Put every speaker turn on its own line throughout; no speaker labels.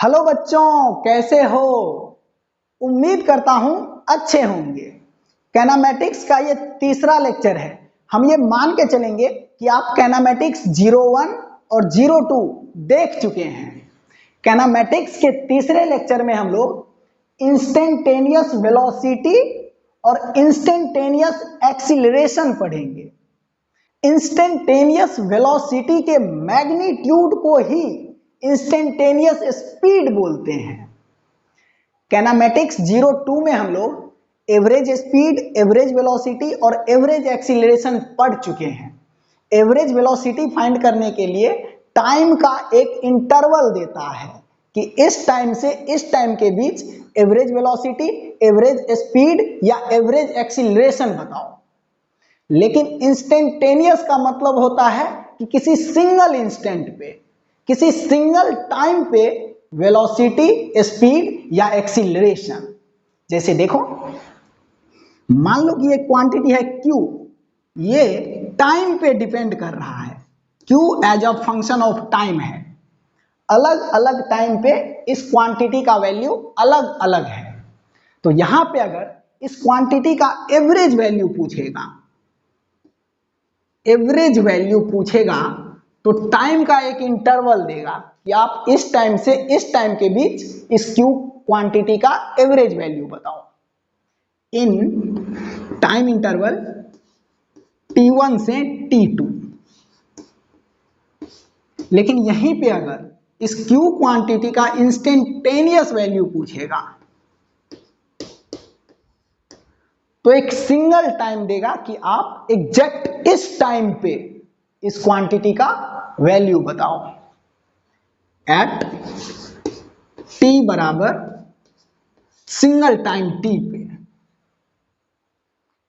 Hello बच्चों, कैसे हो? उम्मीद करता हूं अच्छे होंगे। कैनामेटिक्स का ये तीसरा लेक्चर है। हम ये मान के चलेंगे कि आप कैनामेटिक्स 01 और 02 देख चुके हैं। कैनामेटिक्स के तीसरे लेक्चर में हम लोग इंस्टेंटेनियस वेलोसिटी और इंस्टेंटेनियस एक्सीलरेशन पढ़ेंगे। इंस्टेंटेनियस वेलोसिटी के मैग्नीट्यूड को ही इंस्टेंटेनियस स्पीड बोलते हैं। कैनामेटिक्स 02 में हम लोग एवरेज स्पीड, एवरेज वेलोसिटी और एवरेज एक्सीलरेशन पढ़ चुके हैं। एवरेज वेलोसिटी फाइंड करने के लिए टाइम का एक इंटरवल देता है कि इस टाइम से इस टाइम के बीच एवरेज वेलोसिटी, एवरेज स्पीड या एवरेज एक्सीलरेशन बताओ। लेकिन इंस्टेंटेनियस का मतलब होता है कि किसी सिंगल इंस्टेंट पे, किसी सिंगल टाइम पे वेलोसिटी, स्पीड या एक्सीलरेशन। जैसे देखो, मान लो कि ये क्वांटिटी है Q, ये टाइम पे डिपेंड कर रहा है। Q as a function of time है। अलग अलग टाइम पे इस क्वांटिटी का वैल्यू अलग अलग है। तो यहां पे अगर इस क्वांटिटी का एवरेज वैल्यू पूछेगा, एवरेज वैल्यू पूछेगा तो टाइम का एक इंटरवल देगा कि आप इस टाइम से इस टाइम के बीच इस Q क्वांटिटी का एवरेज वैल्यू बताओ इन टाइम इंटरवल T1 से T2। लेकिन यहीं पे अगर इस Q क्वांटिटी का इंस्टेंटेनियस वैल्यू पूछेगा तो एक सिंगल टाइम देगा कि आप एग्जैक्ट इस टाइम पे इस क्वांटिटी का वैल्यू बताओ एट t बराबर सिंगल टाइम t पे।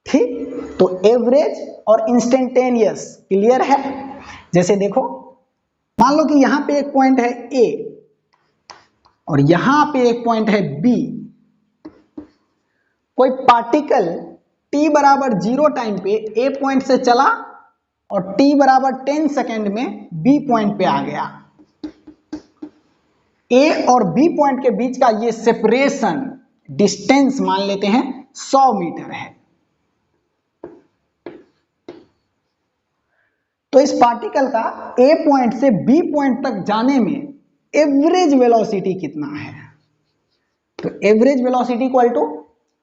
ठीक, तो एवरेज और इंस्टेंटेनियस क्लियर है। जैसे देखो, मान लो कि यहां पे एक पॉइंट है A और यहां पे एक पॉइंट है B। कोई पार्टिकल t बराबर 0 टाइम पे A पॉइंट से चला और t बराबर 10 सेकेंड में B पॉइंट पे आ गया। A और B पॉइंट के बीच का ये सेपरेशन डिस्टेंस मान लेते हैं 100 मीटर है। तो इस पार्टिकल का A पॉइंट से B पॉइंट तक जाने में एवरेज वेलोसिटी कितना है? तो average velocity equal to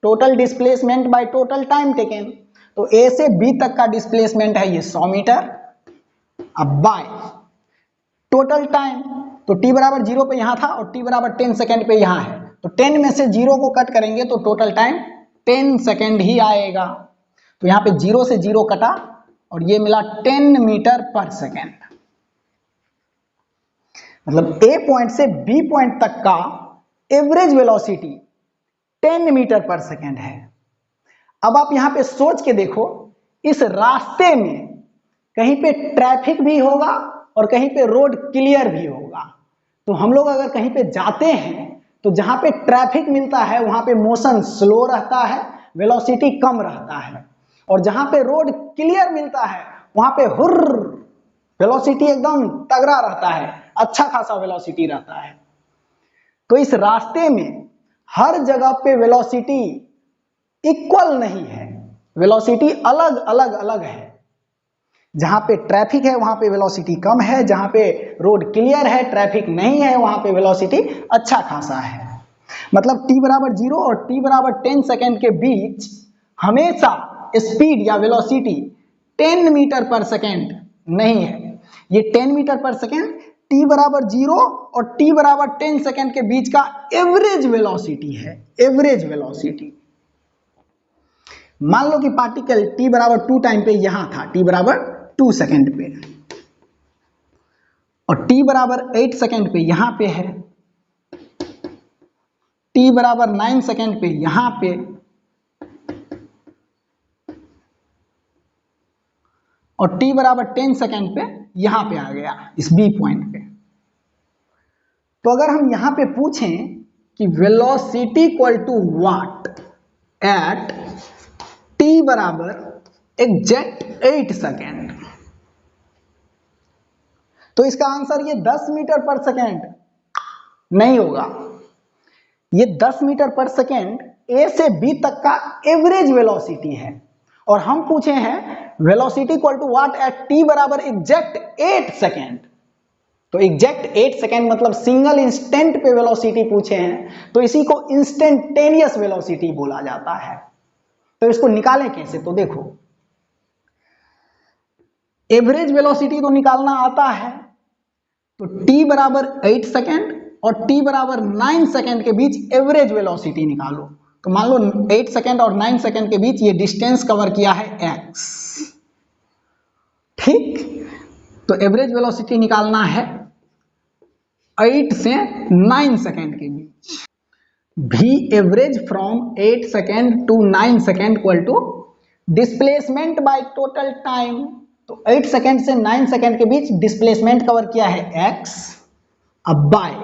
total displacement by total time taken. तो A से B तक का डिस्प्लेसमेंट है ये 100 मीटर। अब बाय टोटल टाइम, तो t बराबर 0 पे यहां था और t बराबर 10 सेकेंड पे यहां है, तो 10 में से 0 को कट करेंगे तो टोटल टाइम 10 सेकेंड ही आएगा। तो यहां पे 0 से 0 कटा और ये मिला 10 मीटर पर सेकेंड। मतलब A पॉइंट से B पॉइंट तक का एवरेज वेलोसिटी 10 मीटर पर सेकेंड है। अब आप यहां पे सोच के देखो, इस रास्ते में कहीं पे ट्रैफिक भी होगा और कहीं पे रोड क्लियर भी होगा। तो हम लोग अगर कहीं पे जाते हैं तो जहां पे ट्रैफिक मिलता है वहां पे मोशन स्लो रहता है, वेलोसिटी कम रहता है, और जहां पे रोड क्लियर मिलता है वहां पे हुर्र वेलोसिटी एकदम तगड़ा रहता है, अच्छा खासा वेलोसिटी रहता है। तो इस रास्ते में हर जगह पे वेलोसिटी इक्वल नहीं है, वेलोसिटी अलग अलग अलग है। जहां पे ट्रैफिक है वहां पे वेलोसिटी कम है, जहां पे रोड क्लियर है, ट्रैफिक नहीं है, वहां पे वेलोसिटी अच्छा खासा है। मतलब t बराबर 0 और t बराबर 10 सेकेंड के बीच हमेशा स्पीड या वेलोसिटी 10 मीटर पर सेकेंड नहीं है। ये 10 मीटर पर सेकेंड t बराबर 0 और t बराबर 10 सेकेंड के बीच का एवरेज वेलोसिटी है, एवरेज वेलोसिटी। मान लो कि पार्टिकल t बराबर 2 टाइम पे यहां था, t बराबर 2 सेकेंड पे, और t बराबर 8 सेकेंड पे यहां पे है, t बराबर 9 सेकेंड पे यहां पे, और t बराबर 10 सेकेंड पे यहां पे आ गया इस B पॉइंट पे। तो अगर हम यहां पे पूछें कि velocity equal to what at t बराबर एग्जैक्ट 8 सेकेंड, तो इसका आंसर ये 10 मीटर पर सेकेंड नहीं होगा। ये 10 मीटर पर सेकेंड ए से बी तक का एवरेज वेलोसिटी है और हम पूछे हैं velocity equal to what at T बराबर एग्जैक्ट 8 सेकेंड। तो एग्जैक्ट 8 सेकेंड मतलब सिंगल इंस्टेंट पे वेलोसिटी पूछे हैं, तो इसी को इंस्टेंटेनियस वेलोसिटी बोला जाता है। तो इसको निकालें कैसे, तो देखो एवरेज वेलोसिटी तो निकालना आता है, तो t बराबर 8 सेकेंड और t बराबर 9 सेकेंड के बीच एवरेज वेलोसिटी निकालो। तो मान लो 8 सेकेंड और 9 सेकेंड के बीच ये डिस्टेंस कवर किया है x, ठीक। तो एवरेज वेलोसिटी निकालना है 8 से 9 सेकेंड के बीच। v average from 8 second to 9 second equal to displacement by total time. तो 8 सेकेंड से 9 सेकेंड के बीच डिस्प्लेसमेंट कवर किया है x, अब बाय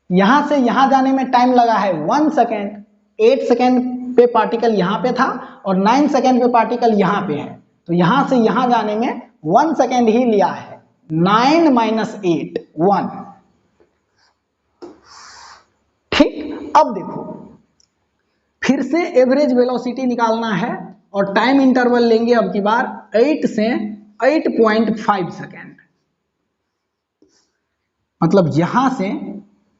यहां से यहां जाने में टाइम लगा है 1 सेकेंड। 8 सेकेंड पे पार्टिकल यहां पे था और 9 सेकेंड पे पार्टिकल यहां पे है, तो यहां से यहां जाने में 1 सेकेंड ही लिया है। 9 माइनस 8 1, ठीक। अब देखो फिर से एवरेज वेलोसिटी निकालना है और टाइम इंटरवल लेंगे अब की बार 8 से 8.5 सेकेंड, मतलब यहां से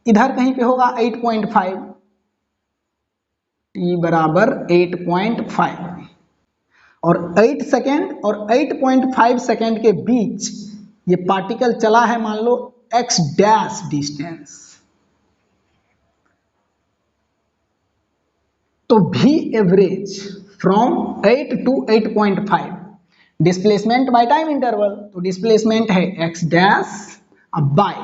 इधर कहीं पे होगा 8.5, t बराबर 8.5 और 8 सेकेंड और 8.5 सेकेंड के बीच ये पार्टिकल चला है मान लो x डैश डिस्टेंस। तो v average from 8 to 8.5 displacement by time interval, तो डिस्प्लेसमेंट है x डैश, अब बाय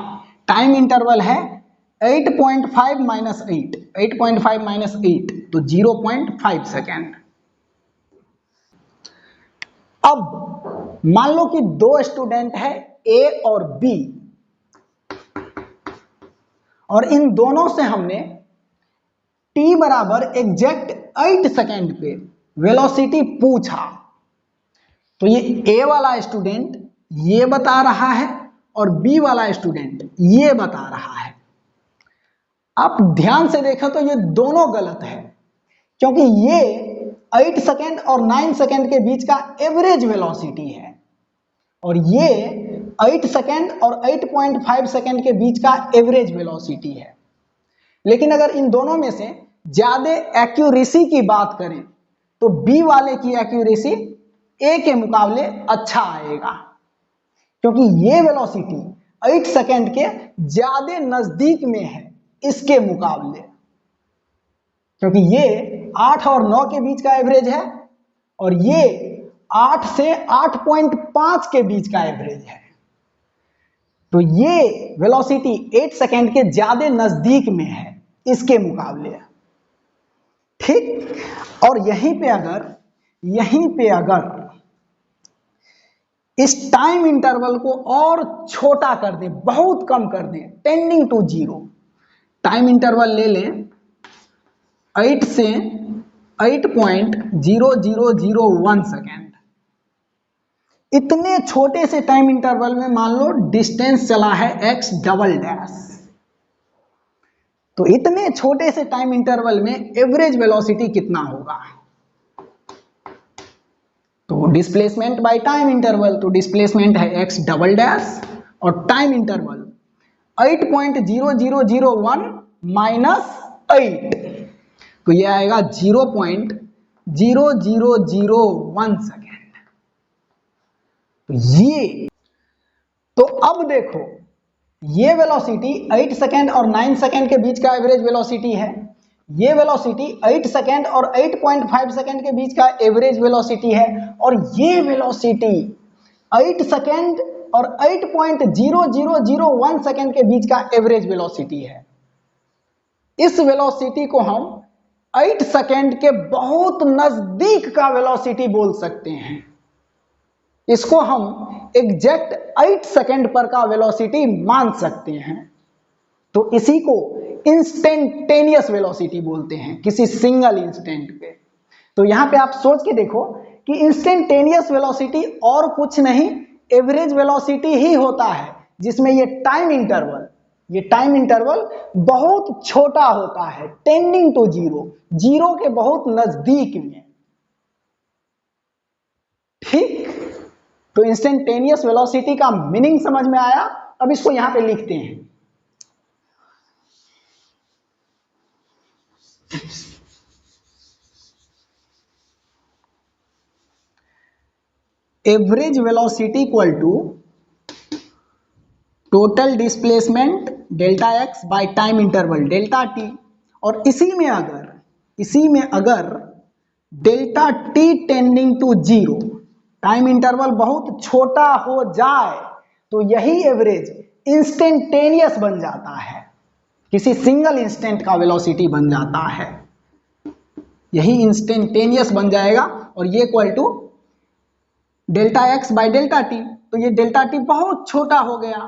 टाइम इंटरवल है 8.5 माइनस 8, 8.5 माइनस 8 तो 0.5 सेकेंड। अब मान लो कि दो स्टूडेंट है A और B और इन दोनों से हमने t बराबर एग्जैक्ट 8 सेकेंड पे वेलोसिटी पूछा। तो ये A वाला स्टूडेंट ये बता रहा है और B वाला स्टूडेंट ये बता रहा है। आप ध्यान से देखो तो ये दोनों गलत है, क्योंकि ये 8 सेकेंड और 9 सेकेंड के बीच का एवरेज वेलोसिटी है और ये 8 सेकेंड और 8.5 सेकेंड के बीच का एवरेज वेलोसिटी है। लेकिन अगर इन दोनों में से ज्यादा एक्यूरेसी की बात करें तो बी वाले की एक्यूरेसी ए के मुकाबले अच्छा आएगा, क्योंकि ये वेलोसिटी 8 सेकेंड के ज्यादा नजदीक में है इसके मुकाबले, क्योंकि ये 8 और 9 के बीच का एवरेज है और ये 8 से 8.5 के बीच का एवरेज है। तो ये वेलोसिटी 8 सेकेंड के ज्यादा नजदीक में है इसके मुकाबले, ठीक। और यहीं पे अगर इस टाइम इंटरवल को और छोटा कर दें, बहुत कम कर दें, टेंडिंग टू 0, टाइम इंटरवल ले लें 8 से 8.0001 सेकेंड। इतने छोटे से टाइम इंटरवल में मान लो डिस्टेंस चला है x डबल डैश, तो इतने छोटे से टाइम इंटरवल में एवरेज वेलोसिटी कितना होगा? तो डिस्प्लेसमेंट बाय टाइम इंटरवल, तो डिस्प्लेसमेंट है x डबल डैश और टाइम इंटरवल 8.0001 माइनस 8, तो ये आएगा 0.0001 सेकेंड। तो अब देखो ये वेलोसिटी 8 सेकेंड और 9 सेकेंड के बीच का एवरेज वेलोसिटी है, ये वेलोसिटी 8 सेकेंड और 8.5 सेकेंड के बीच का एवरेज वेलोसिटी है और ये वेलोसिटी 8 सेकेंड और 8.0001 सेकेंड के बीच का एवरेज वेलोसिटी है। इस वेलोसिटी को हम 8 सेकेंड के बहुत नजदीक का वेलोसिटी बोल सकते हैं। इसको हम एग्जैक्ट 8 सेकेंड पर का वेलोसिटी मान सकते हैं। तो इसी को इंस्टेंटेनियस वेलोसिटी बोलते हैं, किसी सिंगल इंस्टेंट पे। तो यहां पे आप सोच के देखो कि इंस्टेंटेनियस वेलोसिटी और कुछ नहीं एवरेज वेलोसिटी ही होता है, जिसमें ये टाइम इंटरवल ये टाइम इंटरवल बहुत छोटा होता है, टेंडिंग टू जीरो, जीरो के बहुत नजदीक में। ठीक, तो इंस्टेंटेनियस वेलोसिटी का मीनिंग समझ में आया। अब इसको यहां पे लिखते हैं। Average velocity equal to total displacement delta x by time interval delta t. और इसी में अगर delta t tending to zero, time interval बहुत छोटा हो जाए तो यही एवरेज इंस्टेंटेनियस बन जाता है, किसी सिंगल इंस्टेंट का वेलोसिटी बन जाता है, यही इंस्टेंटेनियस बन जाएगा। और ये equal to delta x by delta t. तो ये डेल्टा टी बहुत छोटा हो गया,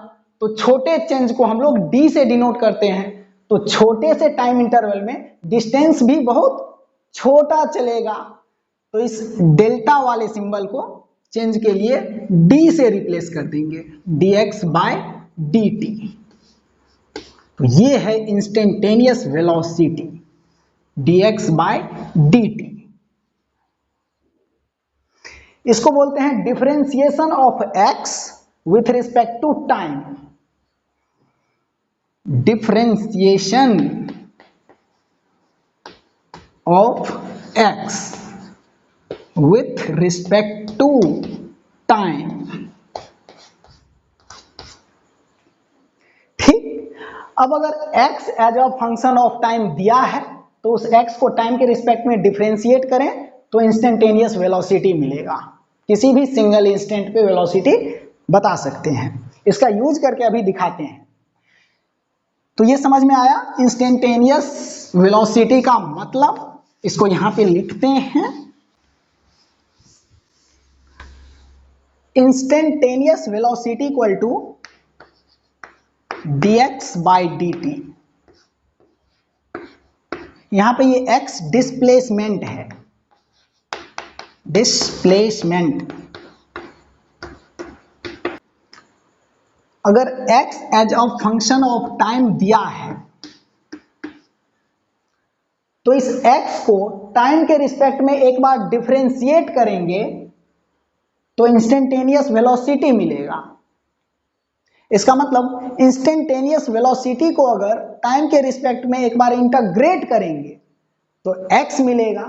तो छोटे चेंज को हम लोग डी से डिनोट करते हैं। तो छोटे से टाइम इंटरवल में डिस्टेंस भी बहुत छोटा चलेगा, तो इस डेल्टा वाले सिंबल को चेंज के लिए डी से रिप्लेस कर देंगे, dx बाय dt। तो ये है instantaneous velocity, dx by dt। इसको बोलते हैं differentiation of x with respect to time. Differentiation of x with respect to time। ठीक, अब अगर x as a function of time दिया है तो उस x को टाइम के रिस्पेक्ट में डिफरेंशिएट करें तो इंस्टेंटेनियस वेलोसिटी मिलेगा। किसी भी सिंगल इंस्टेंट पे वेलोसिटी बता सकते हैं। इसका यूज करके अभी दिखाते हैं। तो ये समझ में आया इंस्टेंटेनियस वेलोसिटी का मतलब। इसको यहां पे लिखते हैं, instantaneous velocity equal to dx by dt। यहां पे ये x डिस्प्लेसमेंट है, डिस्प्लेसमेंट। अगर x as a function of time दिया है तो इस x को टाइम के रिस्पेक्ट में एक बार डिफरेंशिएट करेंगे तो इंस्टेंटेनियस वेलोसिटी मिलेगा। इसका मतलब इंस्टेंटेनियस वेलोसिटी को अगर टाइम के रिस्पेक्ट में एक बार इंटीग्रेट करेंगे तो x मिलेगा,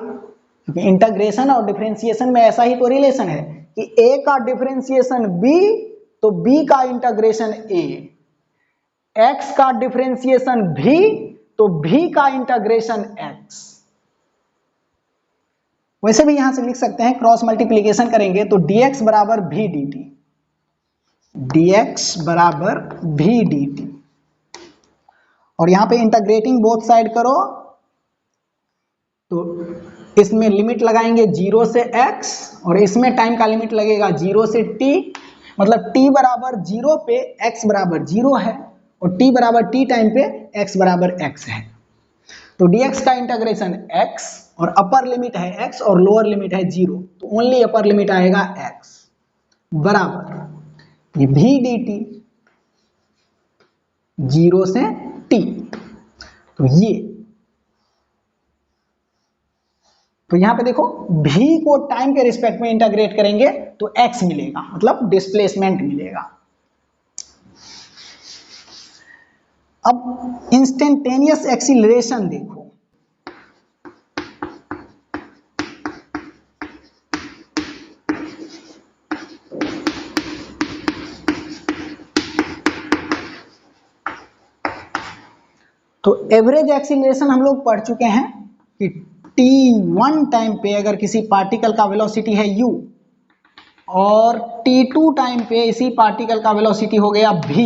क्योंकि इंटीग्रेशन और डिफरेंशिएशन में ऐसा ही तो रिलेशन है कि a का डिफरेंशिएशन b तो b का इंटीग्रेशन a, x का डिफरेंशिएशन v तो v का इंटीग्रेशन x। वैसे भी यहां से लिख सकते हैं, क्रॉस मल्टीप्लीकेशन करेंगे तो dx बराबर v dt, dx बराबर v dt। और यहां पे इंटीग्रेटिंग बोथ साइड करो तो इसमें लिमिट लगाएंगे 0 से x और इसमें टाइम का लिमिट लगेगा 0 से t। मतलब t बराबर 0 पे x बराबर 0 है और t बराबर t टाइम पे x बराबर x है। तो dx का इंटीग्रेशन x और अपर लिमिट है x और लोअर लिमिट है 0, तो ओनली अपर लिमिट आएगा x बराबर ये v dt 0 से t। तो यहां पे देखो v को टाइम के रिस्पेक्ट में इंटीग्रेट करेंगे तो x मिलेगा, मतलब डिस्प्लेसमेंट मिलेगा। अब इंस्टेंटेनियस एक्सीलरेशन देखो, तो एवरेज एक्सीलरेशन हम लोग पढ़ चुके हैं कि t1 टाइम पे अगर किसी पार्टिकल का वेलोसिटी है u और t2 टाइम पे इसी पार्टिकल का वेलोसिटी हो गया v,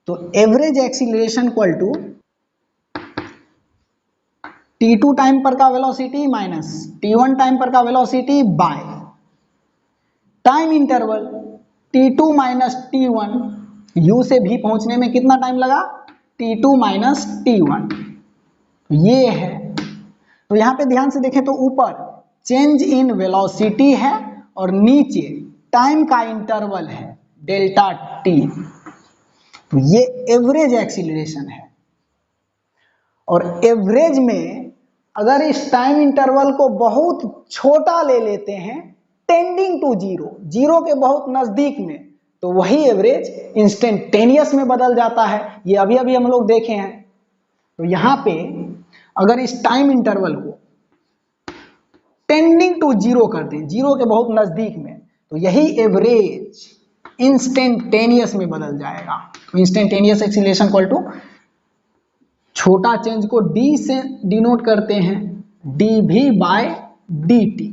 तो average acceleration equal to t2 time पर का वेलोसिटी माइनस t1 टाइम पर का velocity by time interval t2 minus t1। u से v पहुंचने में कितना टाइम लगा, t2 माइनस t1, ये है। तो यहां पे ध्यान से देखें तो ऊपर चेंज इन वेलोसिटी है और नीचे टाइम का इंटरवल है डेल्टा t। तो ये एवरेज एक्सीलरेशन है। और एवरेज में अगर इस टाइम इंटरवल को बहुत छोटा ले लेते हैं, टेंडिंग टू जीरो, जीरो के बहुत नजदीक में, तो वही एवरेज इंस्टेंटेनियस में बदल जाता है। ये अभी अभी हम लोग देखे हैं। तो यहां पे अगर इस टाइम इंटरवल को टेंडिंग टू जीरो कर दें, जीरो के बहुत नजदीक में, तो यही एवरेज इंस्टेंटेनियस में बदल जाएगा। तो इंस्टेंटेनियस एक्सीलरेशन इक्वल टू, छोटा चेंज को डी से डिनोट करते हैं, dv बाय dt।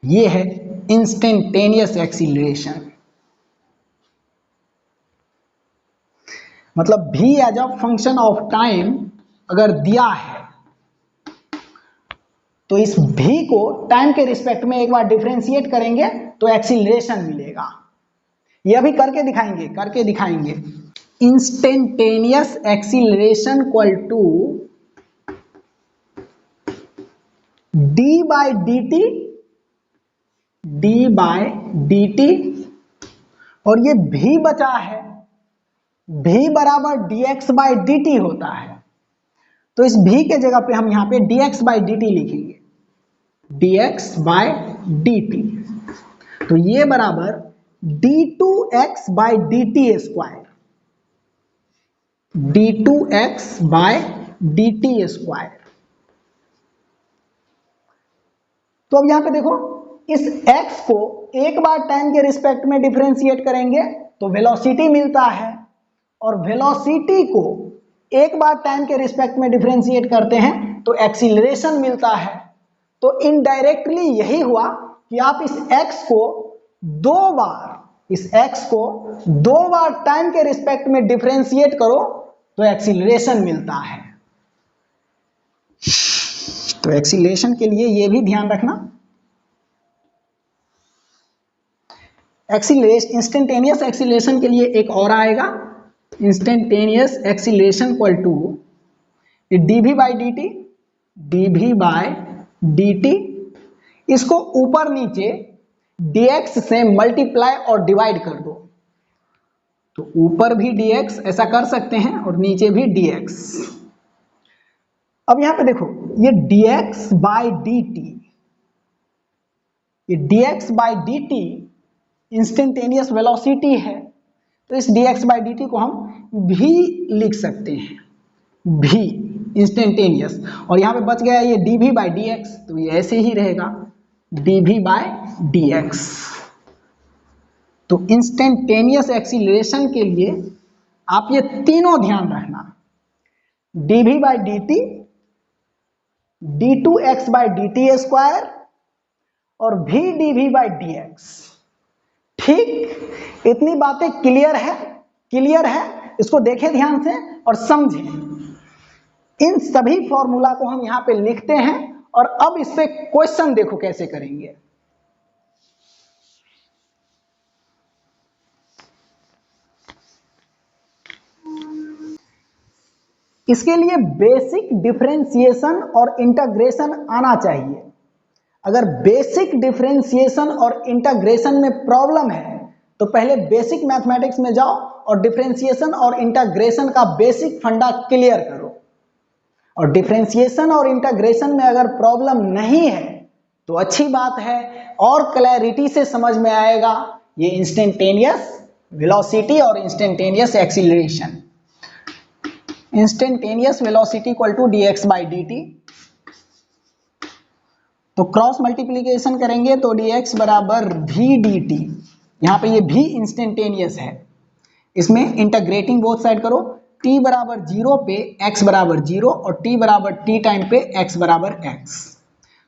ये है इंस्टेंटेनियस एक्सीलरेशन। मतलब v as a function of time अगर दिया है, तो इस v को टाइम के रिस्पेक्ट में एक बार डिफरेंशिएट करेंगे तो एक्सीलरेशन मिलेगा। ये अभी करके दिखाएंगे। Instantaneous acceleration equal to d by dt, और ये v बचा है, v बराबर dx बाय dt होता है। तो इस v के जगह पे हम यहाँ पे dx बाय dt लिखेंगे, dx बाय dt। तो ये बराबर d2x by dt square, d2x by dt square. तो अब यहां पे देखो, इस x को एक बार टाइम के रिस्पेक्ट में डिफरेंशिएट करेंगे तो वेलोसिटी मिलता है, और वेलोसिटी को एक बार टाइम के रिस्पेक्ट में डिफरेंशिएट करते हैं तो एक्सीलरेशन मिलता है। तो इनडायरेक्टली यही हुआ कि आप इस x को दो बार टाइम के रिस्पेक्ट में डिफरेंशिएट करो तो एक्सीलरेशन मिलता है। तो एक्सीलरेशन के लिए ये भी ध्यान रखना, इंस्टेंटेनियस एक्सीलरेशन के लिए एक और आएगा, instantaneous acceleration equal to dv by dt। इसको ऊपर नीचे dx से मल्टीप्लाई और डिवाइड कर दो, तो ऊपर भी dx ऐसा कर सकते हैं और नीचे भी dx। अब यहां पे देखो, ये dx by dt instantaneous velocity है, तो इस dx बाय dt को हम v लिख सकते हैं, v इंस्टेंटेनियस। और यहां पे बच गया ये dv बाय dx, तो ये ऐसे ही रहेगा dv बाय dx। तो इंस्टेंटेनियस एक्सीलरेशन के लिए आप ये तीनों ध्यान रखना, dv by dt, d2x by dt square और v dv बाय dx। ठीक, इतनी बातें क्लियर है, इसको देखें ध्यान से और समझें। इन सभी फॉर्मूला को हम यहां पे लिखते हैं और अब इससे क्वेश्चन देखो कैसे करेंगे। इसके लिए बेसिक डिफरेंशिएशन और इंटीग्रेशन आना चाहिए। अगर बेसिक डिफरेंशिएशन और इंटीग्रेशन में प्रॉब्लम है तो पहले बेसिक मैथमेटिक्स में जाओ और डिफरेंशिएशन और इंटीग्रेशन का बेसिक फंडा क्लियर करो। और डिफरेंशिएशन और इंटीग्रेशन में अगर प्रॉब्लम नहीं है तो अच्छी बात है, और क्लैरिटी से समझ में आएगा ये इंस्टेंटेनियस वेलोसिटी और instantaneous acceleration. Instantaneous velocity equal to dx by dt, तो क्रॉस मल्टीप्लीकेशन करेंगे तो dx बराबर v dt। यहां पे ये v इंस्टेंटेनियस है, इसमें इंटीग्रेटिंग बोथ साइड करो, t बराबर 0 पे x बराबर 0 और t बराबर t टाइम पे x बराबर x।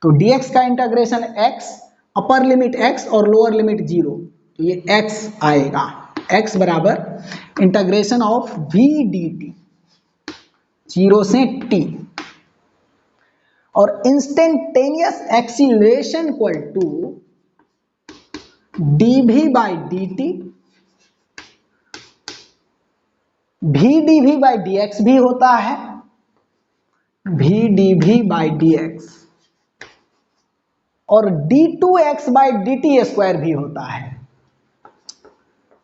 तो dx का integration x, upper limit x और लोअर लिमिट 0, तो ये x आएगा, x बराबर इंटीग्रेशन ऑफ v dt 0 से t। और instantaneous acceleration equal to dv by dt, v dv by dx भी होता है, v dv बाय dx, और d2x बाय dt स्क्वायर भी होता है।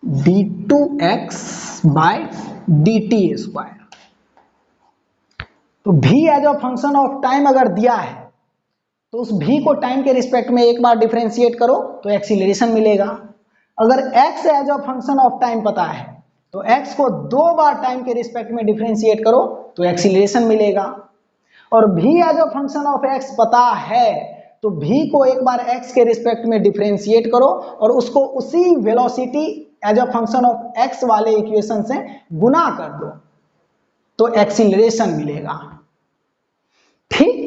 d2x by dt square. तो v as a function of time अगर दिया है तो उस v को टाइम के रिस्पेक्ट में एक बार डिफरेंशिएट करो तो एक्सीलरेशन मिलेगा। अगर x as a function of time पता है तो x को 2 बार टाइम के रिस्पेक्ट में डिफरेंशिएट करो तो एक्सीलरेशन मिलेगा। और v as a function of x पता है तो v को एक बार x के रिस्पेक्ट में डिफरेंशिएट करो और उसको उसी velocity as a function of x वाले इक्वेशन से गुना कर दो तो एक्सीलरेशन मिलेगा। ठीक,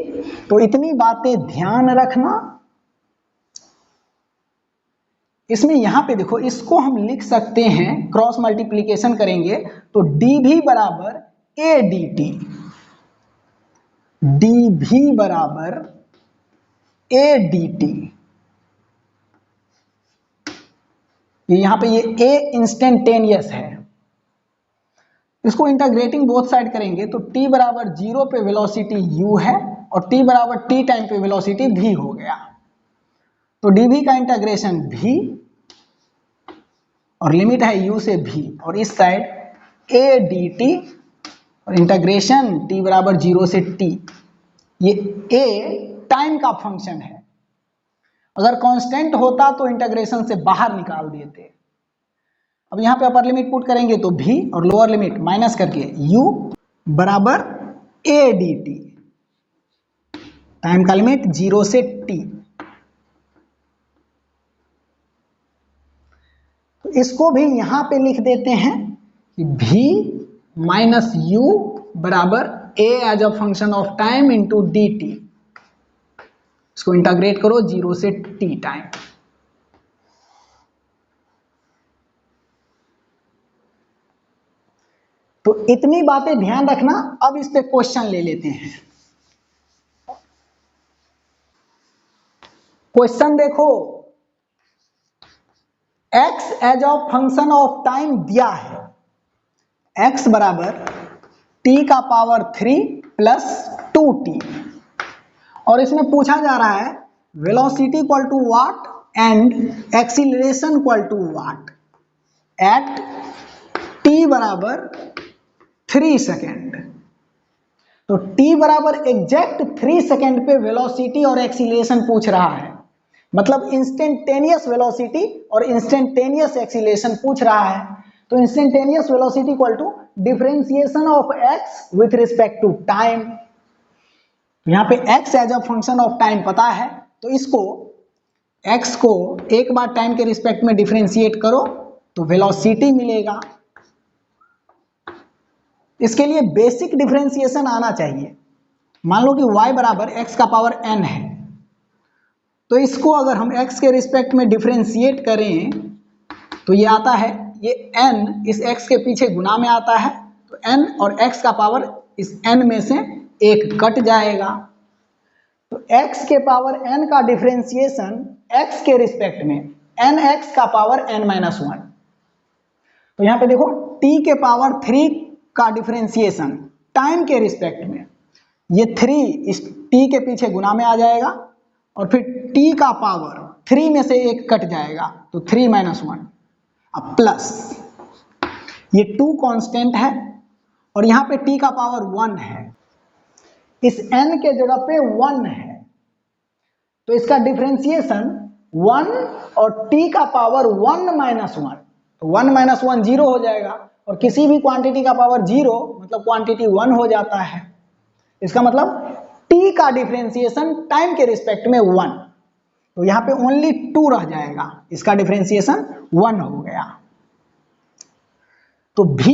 तो इतनी बातें ध्यान रखना। इसमें यहां पे देखो, इसको हम लिख सकते हैं, क्रॉस मल्टीप्लीकेशन करेंगे तो dv बराबर a dt, dv बराबर a dt। यहां पे ये a इंस्टेंटेनियस है, इसको इंटीग्रेटिंग बोथ साइड करेंगे तो t बराबर 0 पे वेलोसिटी u है और t बराबर t टाइम पे वेलोसिटी v हो गया। तो dv का इंटीग्रेशन v और लिमिट है u से v और इस साइड a dt और इंटीग्रेशन t बराबर 0 से t। ये a टाइम का फंक्शन है, अगर कांस्टेंट होता तो इंटीग्रेशन से बाहर निकाल देते। अब यहाँ पे अपर लिमिट पुट करेंगे तो v और लोअर लिमिट माइनस करके u बराबर a dt, टाइम का लिमिट 0 से t। तो इसको भी यहां पे लिख देते हैं कि v माइनस u बराबर a as a function of time into dt। इसको इंटीग्रेट करो 0 से t टाइम। तो इतनी बातें ध्यान रखना। अब इस पे क्वेश्चन ले लेते हैं। क्वेश्चन देखो, x as a function of time दिया है, x बराबर t का पावर 3 प्लस 2t, और इसमें पूछा जा रहा है velocity equal to what and acceleration equal to what at t बराबर 3 सेकेंड। तो t बराबर एग्जैक्ट 3 सेकेंड पे वेलोसिटी और एक्सीलरेशन पूछ रहा है, मतलब इंस्टेंटेनियस वेलोसिटी और इंस्टेंटेनियस एक्सीलरेशन पूछ रहा है। तो instantaneous velocity equal to differentiation of x with respect to time. यहाँ पे x as a function of time पता है तो इसको x को एक बार टाइम के रिस्पेक्ट में डिफरेंशिएट करो तो वेलोसिटी मिलेगा। इसके लिए बेसिक डिफरेंशिएशन आना चाहिए। मान लो कि y बराबर x का पावर n है, तो इसको अगर हम x के रिस्पेक्ट में डिफरेंशिएट करें तो ये आता है, ये n इस x के पीछे गुना में आता है, तो n और x का पावर इस n में से एक कट जाएगा। तो x के पावर n का डिफरेंशिएशन x के रिस्पेक्ट में nx का पावर n माइनस 1। तो यहाँ पे देखो t के पावर 3 का डिफरेंशिएशन टाइम के रिस्पेक्ट में, ये 3 इस t के पीछे गुना में आ जाएगा और फिर t का पावर 3 में से एक कट जाएगा तो 3 माइनस 1। अब प्लस ये 2 कांस्टेंट है और यहाँ पे t का पावर 1 है, इस n के जगह पे 1 है, तो इसका डिफरेंशिएशन 1 और t का पावर 1 माइनस 1, तो 1 माइनस 1 0 हो जाएगा और किसी भी क्वांटिटी का पावर 0 मतलब क्वांटिटी 1 हो जाता है। इसका मतलब t का डिफरेंशिएशन टाइम के रिस्पेक्ट में 1, तो यहाँ पे ओनली 2 रह जाएगा, इसका डिफरेंशिएशन 1 हो गया। तो v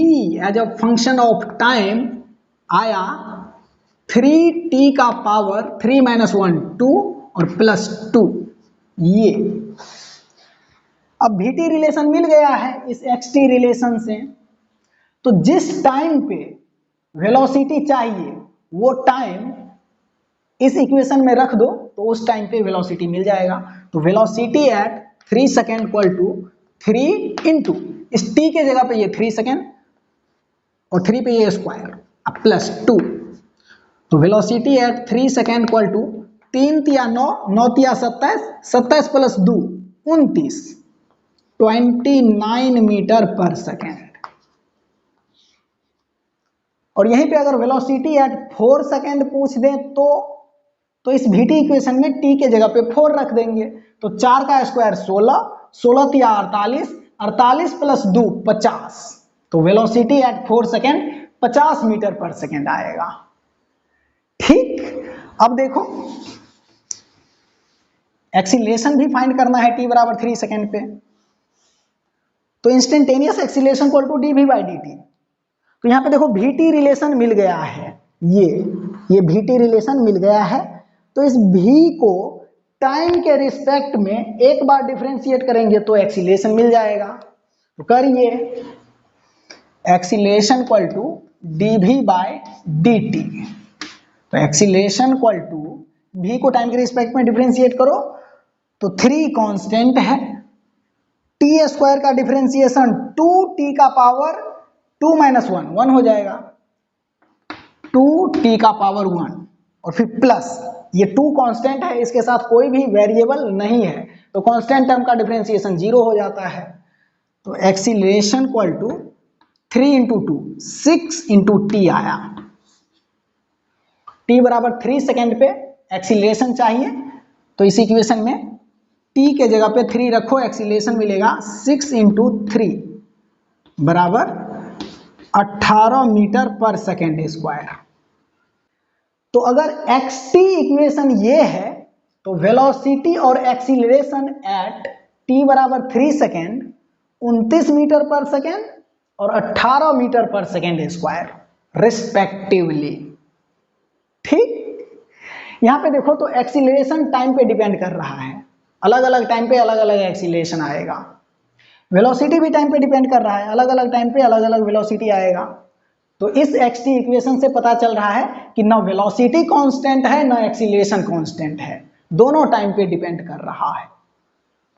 as a function of time आया 3t का पावर 3 माइनस 1 2 और प्लस 2 ये। अब vt रिलेशन मिल गया है इस xt रिलेशन से, तो जिस टाइम पे वेलोसिटी चाहिए वो टाइम इस इक्वेशन में रख दो तो उस टाइम पे वेलोसिटी मिल जाएगा। तो velocity at 3 second equal to 3 into इस t के जगह पे ये 3 सेकेंड और 3 पे ये स्क्वायर अब प्लस 2। तो velocity at 3 second equal to 3 तिया 9 9 तिया 27 27 प्लस 2 29। 29 मीटर पर सेकेंड। और यहीं पे अगर वेलोसिटी एट 4 सेकेंड पूछ दें तो इस vt इक्वेशन में t के जगह पे 4 रख देंगे। तो 4 का स्क्वायर 16, 16 तिया 48, 48 प्लस 2 50। तो वेलोसिटी एट 4 सेकेंड 50 मीटर पर सेकेंड आएगा। ठीक, अब देखो एक्सीलरेशन भी फाइंड करना है t बराबर 3 सेकेंड पे। तो instantaneous acceleration equal to dv/dt। तो यहाँ पे देखो vt रिलेशन मिल गया है, ये vt रिलेशन मिल गया है। तो इस v को टाइम के रिस्पेक्ट में एक बार डिफरेंशिएट करेंगे तो एक्सीलरेशन मिल जाएगा। तो करिए, एक्सीलरेशन इक्वल टू dv/dt। तो एक्सीलरेशन इक्वल टू v को टाइम के रिस्पेक्ट में डिफरेंशिएट करो तो 3 कांस्टेंट है, t स्क्वायर का डिफरेंशिएशन 2t का पावर 2 माइनस 1 हो जाएगा, 2t का पावर 1 और फिर प्लस ये 2 कांस्टेंट है, इसके साथ कोई भी वेरिएबल नहीं है तो कांस्टेंट टर्म का डिफरेंशिएशन 0 हो जाता है। तो acceleration equal to 3 into 2 6 into T आया। t बराबर 3 सेकेंड पे एक्सीलरेशन चाहिए तो इस इक्वेशन में t के जगह पे 3 रखो, एक्सीलरेशन मिलेगा 6 इंटू 3 बराबर 18 मीटर पर सेकेंड स्क्वायर। तो अगर xt इक्वेशन ये है तो वेलोसिटी और एक्सीलरेशन एट t बराबर 3 सेकेंड 29 मीटर पर सेकेंड और 18 मीटर पर सेकेंड स्क्वायर रिस्पेक्टिवली। ठीक, यहां पे देखो तो एक्सीलरेशन टाइम पे डिपेंड कर रहा है, अलग अलग टाइम पे अलग अलग एक्सीलरेशन आएगा। वेलोसिटी भी टाइम पे डिपेंड कर रहा है, अलग अलग टाइम पे अलग अलग वेलोसिटी आएगा। तो इस xt इक्वेशन से पता चल रहा है कि ना वेलोसिटी कांस्टेंट है ना एक्सीलरेशन कांस्टेंट है, दोनों टाइम पे डिपेंड कर रहा है।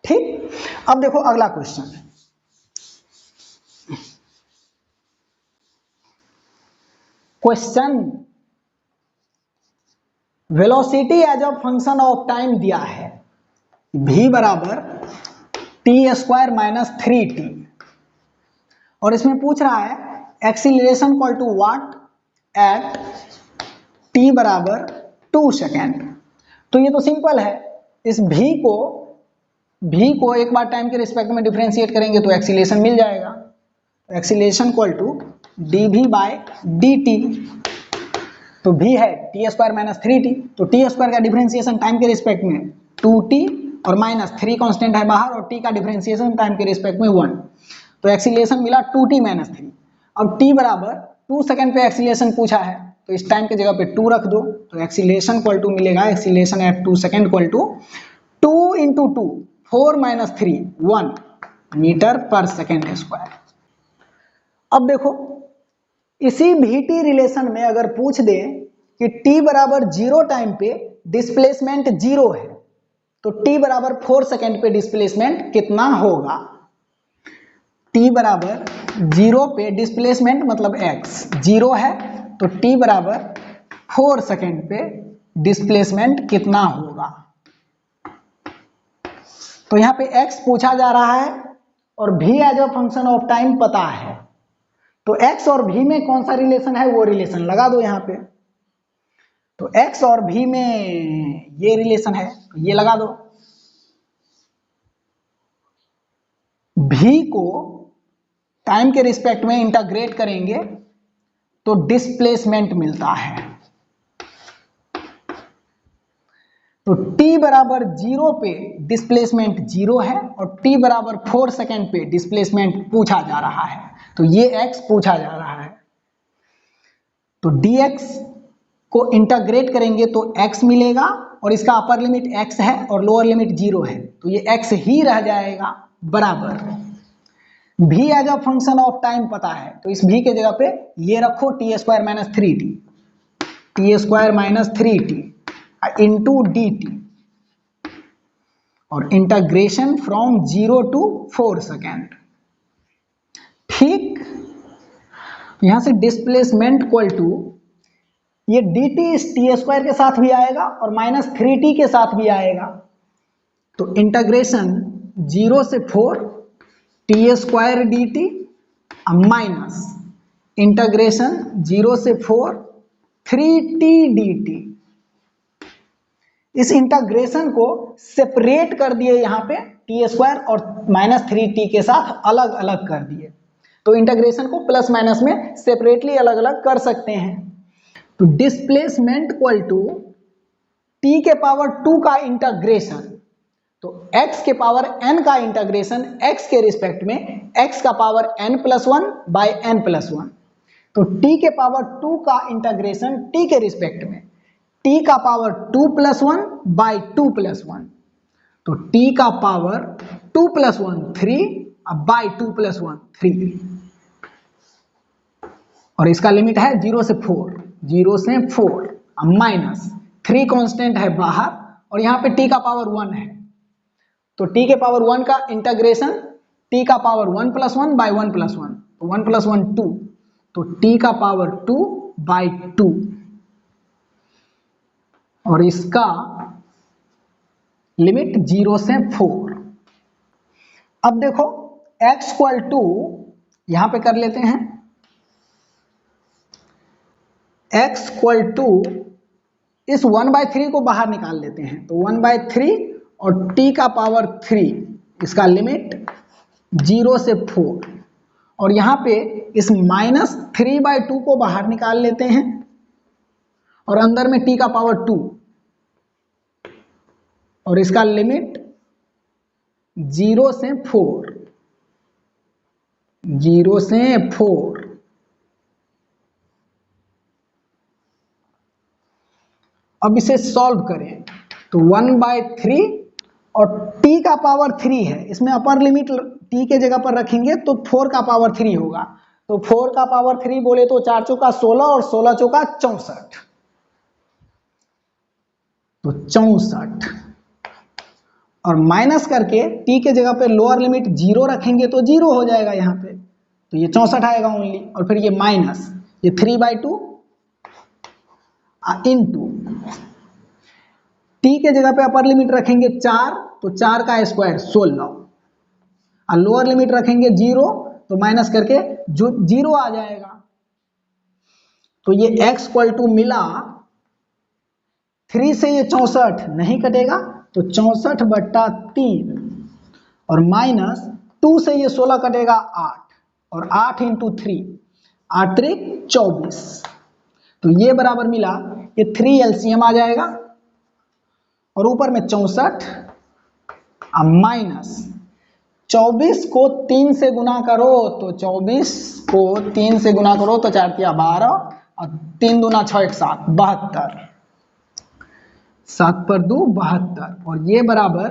ठीक, अब देखो अगला question, question velocity as a function of time दिया है, v बराबर टी स्क्वायर माइनस 3t और इसमें पूछ रहा है acceleration equal to what at t बराबर 2 सेकेंड। तो ये तो सिंपल है, इस v को एक बार टाइम के रिस्पेक्ट में डिफरेंशिएट करेंगे तो एक्सीलरेशन मिल जाएगा। Acceleration equal to dv/dt। तो v है t स्क्वायर माइनस 3t, तो t स्क्वायर का डिफरेंशिएशन टाइम के रिस्पेक्ट में 2t और माइनस 3 कांस्टेंट है बाहर और t का डिफरेंशिएशन टाइम के रिस्पेक्ट में 1। तो एक्सीलरेशन मिला 2t माइनस 3। अब t बराबर 2 सेकेंड पे एक्सीलरेशन पूछा है तो इस टाइम के जगह पे 2 रख दो तो एक्सीलरेशन इक्वल टू मिलेगा, acceleration at 2 second equal to 2 into 2 4 minus 3 1 metre पर सेकेंड स्क्वायर। अब देखो इसी vt रिलेशन में अगर पूछ दे कि t बराबर 0 टाइम पे डिस्प्लेसमेंट 0 है तो t बराबर 4 सेकेंड पे डिस्प्लेसमेंट कितना होगा। t बराबर 0 पे डिस्प्लेसमेंट मतलब x 0 है तो t बराबर 4 सेकेंड पे डिस्प्लेसमेंट कितना होगा। तो यहाँ पे x पूछा जा रहा है और v as a function of time पता है, तो x और v में कौन सा रिलेशन है वो रिलेशन लगा दो यहाँ पे। तो x और v में ये रिलेशन है तो ये लगा दो। v को टाइम के रिस्पेक्ट में इंटीग्रेट करेंगे तो डिस्प्लेसमेंट मिलता है। तो t बराबर 0 पे डिस्प्लेसमेंट 0 है और t बराबर 4 सेकेंड पे डिस्प्लेसमेंट पूछा जा रहा है, तो ये x पूछा जा रहा है। तो dx को इंटीग्रेट करेंगे तो x मिलेगा और इसका अपर लिमिट x है और लोअर लिमिट 0 है तो ये x ही रह जाएगा बराबर v as a function of time पता है तो इस v के जगह पे ये रखो t square minus 3t, t square minus 3t into dt और इंटीग्रेशन फ्रॉम 0 टू 4 सेकेंड। ठीक, यहां से डिस्प्लेसमेंट इक्वल टू ये dt इस t स्क्वायर के साथ भी आएगा और माइनस 3t के साथ भी आएगा। तो इंटीग्रेशन 0 से 4 T square D T minus integration 0 से 4 3t dt। इस इंटीग्रेशन को सेपरेट कर दिए यहाँ पे टी स्क्वायर और -3t के साथ अलग अलग कर दिए। तो इंटीग्रेशन को प्लस माइनस में सेपरेटली अलग अलग कर सकते हैं। तो डिस्प्लेसमेंट इक्वल टू t के पावर 2 का इंटीग्रेशन, तो x के पावर n का इंटीग्रेशन x के रिस्पेक्ट में x का पावर n+1 बाय n+1। तो t के पावर 2 का इंटीग्रेशन t के रिस्पेक्ट में t का पावर 2+1 बाय 2+1। तो t का पावर 2+1 3 बाय 2+1 3। और इसका लिमिट है 0 से 4, 0 से 4 माइनस 3 कांस्टेंट है बाहर और यहाँ पे t का पावर 1 है। तो t के पावर 1 का इंटीग्रेशन t का पावर 1+1 बाय 1+1, तो 1+1 2, तो t का पावर 2 बाय 2। और इसका लिमिट 0 से 4। अब देखो x इक्वल टू यहां पे कर लेते हैं, x इक्वल टू इस 1/3 को बाहर निकाल लेते हैं, तो 1/3 और t का पावर 3, इसका लिमिट 0 से 4। और यहाँ पे इस -3/2 को बाहर निकाल लेते हैं और अंदर में t का पावर 2 और इसका लिमिट 0 से 4, 0 से 4। अब इसे सॉल्व करें तो 1/3 और t का पावर 3 है, इसमें अपर लिमिट t के जगह पर रखेंगे तो 4 का पावर 3 होगा। तो 4 का पावर 3 बोले तो 4 चौका 16 और 16 चौका 64, तो 64। और माइनस करके t के जगह पे लोअर लिमिट 0 रखेंगे तो 0 हो जाएगा यहाँ पे, तो ये 64 आएगा ओनली। और फिर ये माइनस ये 3/2 इंटू t के जगह पे अपर लिमिट रखेंगे 4, तो 4 का स्क्वायर 16 और लोअर लिमिट रखेंगे 0, तो माइनस करके जो 0 आ जाएगा। तो ये x इक्वल टू मिला 3 से ये 64 नहीं कटेगा, तो 64/3 और माइनस 2 से ये 16 कटेगा 8 और 8 इंटू 3 8 3 24। तो ये बराबर मिला, ये 3 एलसीएम आ जाएगा और ऊपर में 64 माइनस 24 को 3 से गुना करो, तो 24 को 3 से गुना करो तो 4 तिया 12 और 3 दूना 6 1 7 72, 7 पर 2 72। और ये बराबर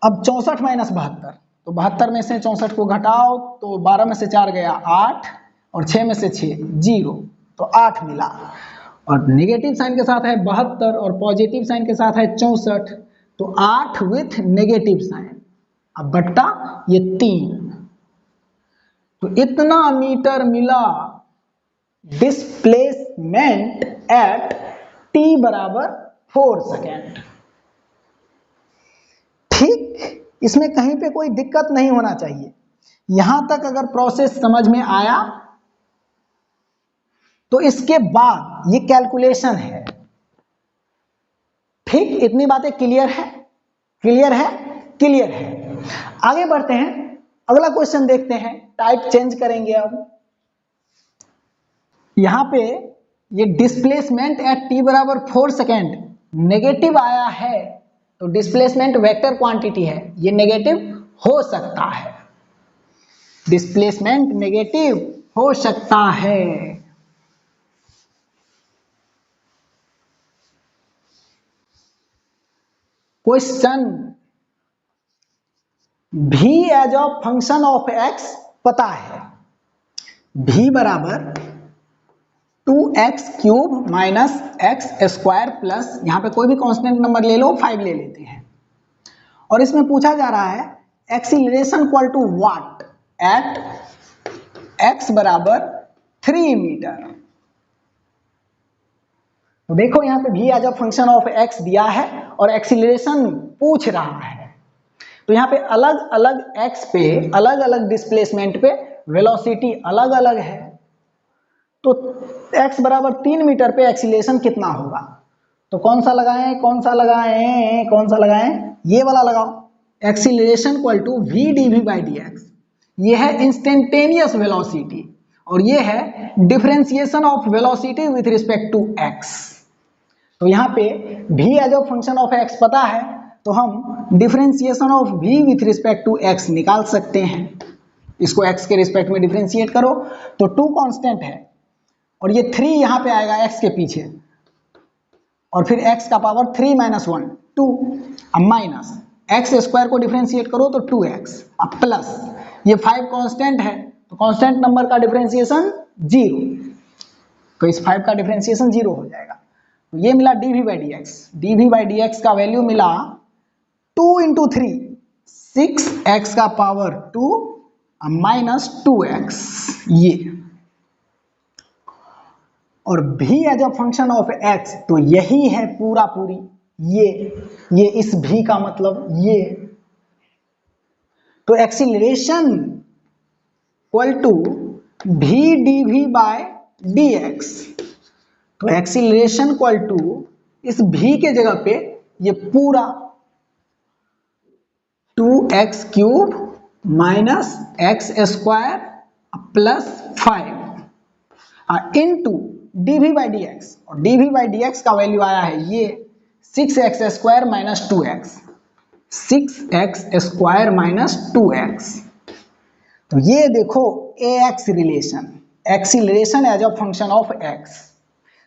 अब 64 माइनस 72, तो 72 में से 64 को घटाओ तो 12 में से 4 गया 8 और 6 में से 6 0, तो 8 मिला। और नेगेटिव साइन के साथ है 72 और पॉजिटिव साइन के साथ है 64, तो 8 विथ नेगेटिव साइन, अब बट्टा ये 3, तो इतना मीटर मिला डिस्प्लेसमेंट एट t बराबर 4 सेकेंड। ठीक, इसमें कहीं पे कोई दिक्कत नहीं होना चाहिए। यहां तक अगर प्रोसेस समझ में आया तो इसके बाद ये कैलकुलेशन है। ठीक, इतनी बातें क्लियर है, क्लियर है, क्लियर है। आगे बढ़ते हैं, अगला क्वेश्चन देखते हैं। टाइप चेंज करेंगे। अब यहां पे ये डिस्प्लेसमेंट एट t बराबर 4 सेकेंड नेगेटिव आया है, तो डिस्प्लेसमेंट वेक्टर क्वांटिटी है, ये नेगेटिव हो सकता है, डिस्प्लेसमेंट नेगेटिव हो सकता है। Question, v as a function of x पता है, v बराबर 2x³ minus x square plus, यहां पे कोई भी कांस्टेंट नंबर ले लो, 5 ले लेते हैं। और इसमें पूछा जा रहा है acceleration equal to what at x बराबर 3 मीटर। तो देखो यहाँ पे v as a function of x दिया है और एक्सीलरेशन पूछ रहा है, तो यहाँ पे अलग अलग x पे अलग अलग डिस्प्लेसमेंट पे वेलोसिटी अलग अलग है। तो x बराबर 3 मीटर पे एक्सीलरेशन कितना होगा? तो कौन सा लगाएं, कौन सा लगाएं, कौन सा लगाएं? ये वाला लगाओ। Acceleration equal to v dv by dx। ये है इंस्टेंटेनियस वेलोसिटी और ये है differentiation of velocity with respect to x। तो यहाँ पे v as a function of x पता है, तो हम differentiation of v with respect to x निकाल सकते हैं। इसको x के रिस्पेक्ट में डिफरेंशिएट करो तो 2 कांस्टेंट है और ये 3 यहाँ पे आएगा x के पीछे और फिर x का power 3 minus 1 2 minus x square को डिफरेंशिएट करो तो 2x अब प्लस ये 5 कांस्टेंट है तो कांस्टेंट नंबर का डिफरेंशिएशन 0, तो इस 5 का डिफरेंशिएशन 0 हो जाएगा। तो ये मिला dv by dx। dv by dx का वैल्यू मिला 2 इंटू 3 6x का पावर 2 माइनस 2x ये, और v as a function of x तो यही है पूरा पूरी ये इस v का मतलब ये। तो acceleration equal to v dv by dx। तो एक्सीलरेशन इक्वल टू इस v के जगह पे ये पूरा 2x cube minus x square plus 5 into dv by dx, और dv बाई dx का वैल्यू आया है ये 6x square minus 2x, 6x square minus 2x। तो ये देखो ax relation, acceleration as a function of x।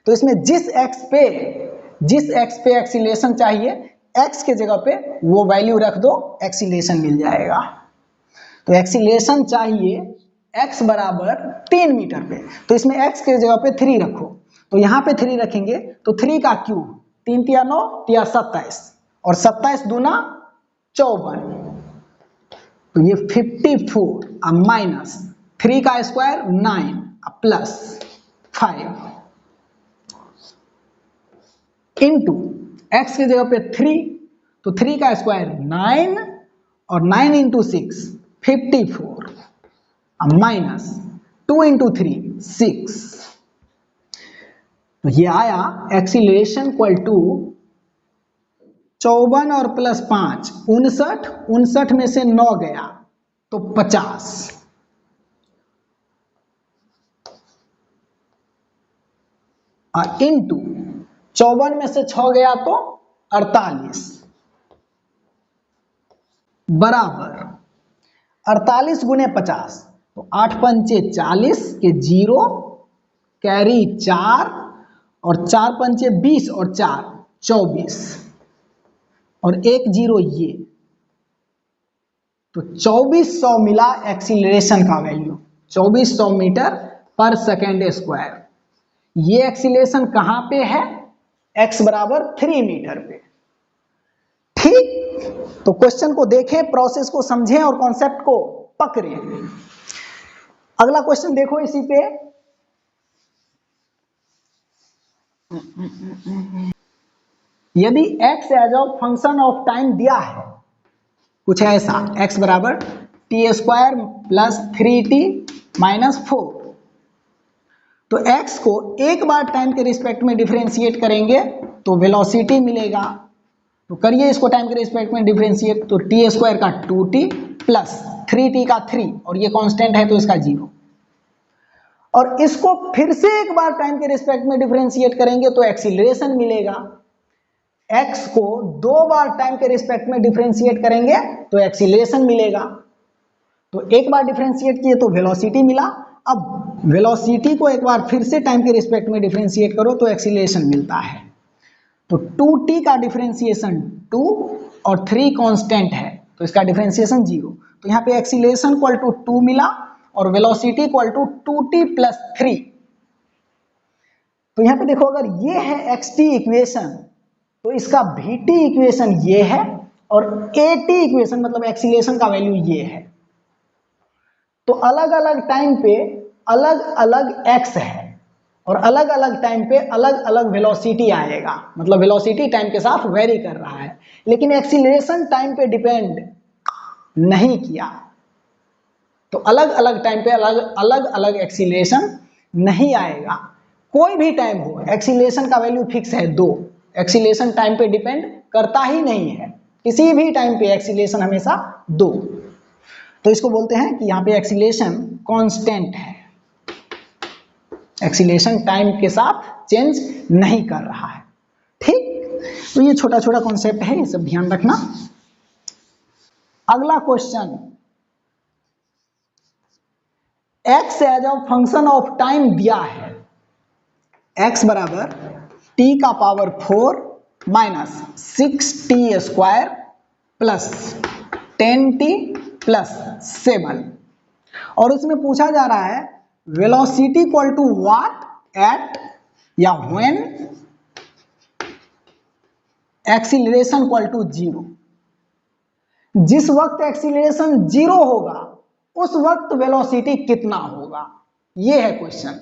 तो इसमें जिस x पे एक्सीलरेशन चाहिए x के जगह पे वो वैल्यू रख दो, एक्सीलरेशन मिल जाएगा। तो एक्सीलरेशन चाहिए x बराबर 3 मीटर पे, तो इसमें x के जगह पे 3 रखो, तो यहाँ पे 3 रखेंगे तो 3 का क्यूब 3 तिया 9 तिया 27 और 27 दूना 54, तो ये 54 माइनस 3 का स्क्वायर 9 प्लस 5 इंटू x के जगह पे 3, तो 3 का स्क्वायर 9 और 9 इंटू 6 54 माइनस 2 इंटू 3 6। तो ये आया एक्सीलरेशन इक्वल टू 54 और प्लस 5 59, 59 में से 9 गया तो 50 और इंटू 54 में से 6 गया तो 48 बराबर 48 गुने 50, तो 8 पंचे 40 के 0 कैरी 4 और 4 पंचे 20 और 4 24 और 1 0 ये, तो 2400 मिला एक्सीलरेशन का वैल्यू, 2400 मीटर पर सेकेंड स्क्वायर। ये एक्सीलरेशन कहां पे है? x बराबर 3 मीटर पे। ठीक, तो क्वेश्चन को देखें, प्रोसेस को समझें और कॉन्सेप्ट को पकड़ें। अगला क्वेश्चन देखो इसी पे, यदि x as a function of time दिया है कुछ ऐसा, x बराबर T square plus 3t minus 4, तो x को एक बार टाइम के रिस्पेक्ट में डिफरेंशिएट करेंगे तो वेलोसिटी मिलेगा। तो करिए इसको टाइम के रिस्पेक्ट में डिफरेंशिएट, तो टी स्क्वायर का 2t प्लस 3t का 3 और ये कांस्टेंट है तो इसका 0, और इसको फिर से एक बार टाइम के रिस्पेक्ट में डिफरेंशिएट करेंगे तो एक्सीलरेशन मिलेगा। x को 2 बार टाइम के रिस्पेक्ट में डिफरेंशिएट करेंगे तो एक्सीलरेशन मिलेगा। तो एक बार डिफरेंशिएट किए तो वेलोसिटी मिला, अब वेलोसिटी को एक बार फिर से टाइम के रिस्पेक्ट में डिफरेंशिएट करो तो एक्सीलरेशन मिलता है। तो 2t का डिफरेंशिएशन 2 और 3 कांस्टेंट है तो इसका डिफरेंशिएशन 0, तो यहाँ पे एक्सीलरेशन इक्वल टू 2 मिला और velocity equal to 2t plus 3। तो यहाँ पे देखो, अगर ये है xt इक्वेशन तो इसका vt इक्वेशन ये है और at इक्वेशन मतलब एक्सीलरेशन का वैल्यू ये है। तो अलग अलग टाइम पे अलग अलग x है और अलग अलग टाइम पे अलग अलग वेलोसिटी आएगा, मतलब वेलोसिटी टाइम के साथ वेरी कर रहा है, लेकिन एक्सीलरेशन टाइम पे डिपेंड नहीं किया तो अलग अलग टाइम पे अलग अलग एक्सीलरेशन नहीं आएगा। कोई भी टाइम हो, एक्सीलरेशन का वैल्यू फिक्स है 2। एक्सीलरेशन टाइम पे डिपेंड करता ही नहीं है, किसी भी टाइम पे एक्सीलरेशन हमेशा 2। तो इसको बोलते हैं कि यहाँ पे एक्सीलरेशन कांस्टेंट है, एक्सीलरेशन टाइम के साथ चेंज नहीं कर रहा है। ठीक, तो ये छोटा छोटा कॉन्सेप्ट है, ये सब ध्यान रखना। अगला question, x as a function of time दिया है, x बराबर t का power 4 minus 6t square plus 10t plus 7, और उसमें पूछा जा रहा है velocity equal to what at या व्हेन एक्सीलरेशन इक्वल टू 0। जिस वक्त एक्सीलरेशन 0 होगा उस वक्त वेलोसिटी कितना होगा, यह है क्वेश्चन।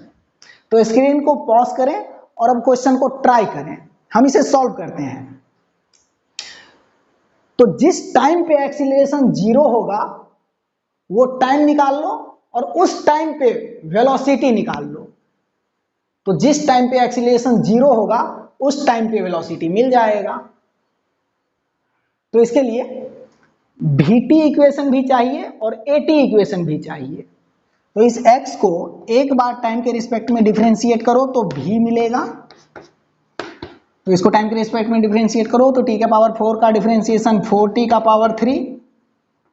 तो स्क्रीन को पॉज करें और अब क्वेश्चन को ट्राई करें, हम इसे सॉल्व करते हैं। तो जिस टाइम पे एक्सीलरेशन 0 होगा वो टाइम निकाल लो और उस टाइम पे वेलोसिटी निकाल लो। तो जिस टाइम पे एक्सीलरेशन 0 होगा उस टाइम पे वेलोसिटी मिल जाएगा। तो इसके लिए vt इक्वेशन भी चाहिए और at इक्वेशन भी चाहिए। तो इस x को एक बार टाइम के रिस्पेक्ट में डिफरेंशिएट करो तो v मिलेगा, तो इसको टाइम के रिस्पेक्ट में डिफरेंशिएट करो तो t का पावर 4 का डिफरेंशिएशन 4t का पावर 3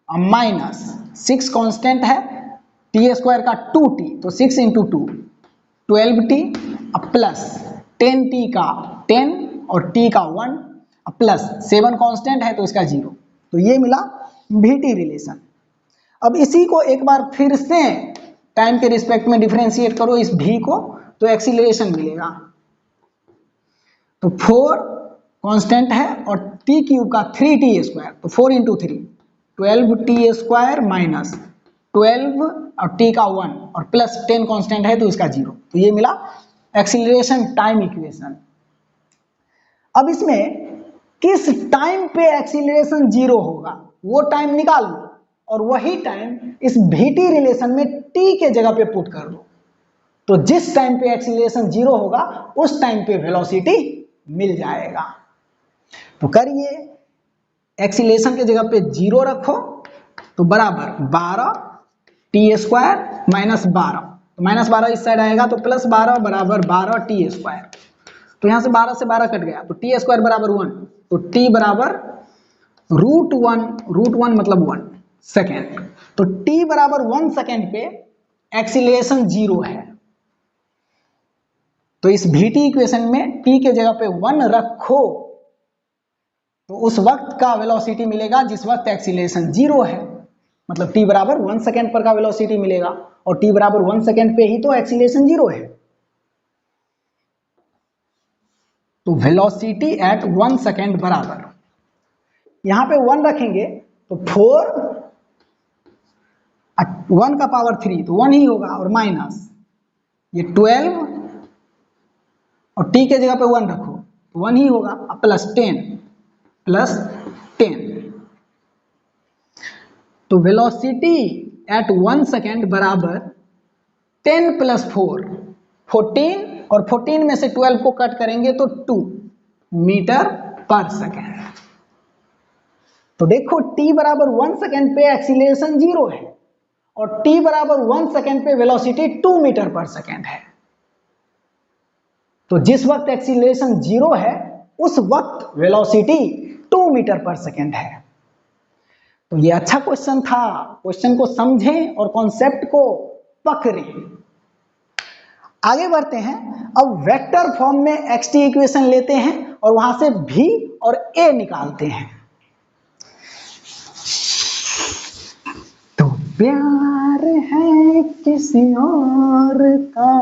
माइनस 6 कांस्टेंट है, t स्क्वायर का 2t, तो 6 इंटू 2 12t प्लस 10t का 10 और t का 1 प्लस 7 कांस्टेंट है तो इसका 0। तो ये मिला vt रिलेशन। अब इसी को एक बार फिर से टाइम के रिस्पेक्ट में डिफरेंशिएट करो इस v को, तो एक्सीलरेशन मिलेगा। तो 4 कांस्टेंट है और t क्यूब का 3t स्क्वायर, तो 4 इंटू 3 12t स्क्वायर माइनस 12 और t का 1 और प्लस 10 कांस्टेंट है तो इसका 0। तो ये मिला एक्सीलरेशन टाइम इक्वेशन। अब इसमें किस टाइम पे एक्सीलरेशन 0 होगा वो टाइम निकाल लो और वही टाइम इस vt रिलेशन में t के जगह पे पुट कर दो। तो जिस टाइम पे एक्सीलरेशन 0 होगा उस टाइम पे वेलोसिटी मिल जाएगा। तो करिए, एक्सीलरेशन के जगह पे 0 रखो तो बराबर 12t स्क्वायर माइनस 12, तो माइनस 12 इस साइड आएगा तो प्लस 12 बराबर 12t स्क्वायर। तो यहां से 12 से 12 कट गया तो t स्क्वायर बराबर 1, तो t बराबर √1 मतलब 1 सेकेंड। तो t बराबर 1 सेकेंड पे एक्सीलरेशन 0 है, तो इस vt इक्वेशन में t के जगह पे 1 रखो तो उस वक्त का वेलोसिटी मिलेगा जिस वक्त एक्सीलरेशन 0 है, मतलब t बराबर 1 सेकेंड पर का वेलोसिटी मिलेगा, और t बराबर 1 सेकेंड पे ही तो एक्सीलरेशन 0 है। तो वेलोसिटी एट 1 सेकेंड बराबर, यहां पे 1 रखेंगे तो 4 1 का पावर 3 तो 1 ही होगा, और माइनस ये 12 और t के जगह पे 1 रखो तो 1 ही होगा, प्लस 10 प्लस 10। तो वेलोसिटी एट 1 सेकेंड बराबर 10 प्लस 4 14, और 14 में से 12 को कट करेंगे तो 2 मीटर पर सेकेंड। तो देखो t बराबर 1 सेकेंड पे एक्सीलरेशन 0 है और t बराबर 1 सेकेंड पे वेलोसिटी 2 मीटर पर सेकेंड है। तो जिस वक्त एक्सीलरेशन 0 है उस वक्त वेलोसिटी 2 मीटर पर सेकेंड है। तो ये अच्छा क्वेश्चन था, क्वेश्चन को समझें और कॉन्सेप्ट को पकड़ें। आगे बढ़ते हैं, अब वेक्टर फॉर्म में xt इक्वेशन लेते हैं और वहां से v और a निकालते हैं। तो प्यार है किसी और का,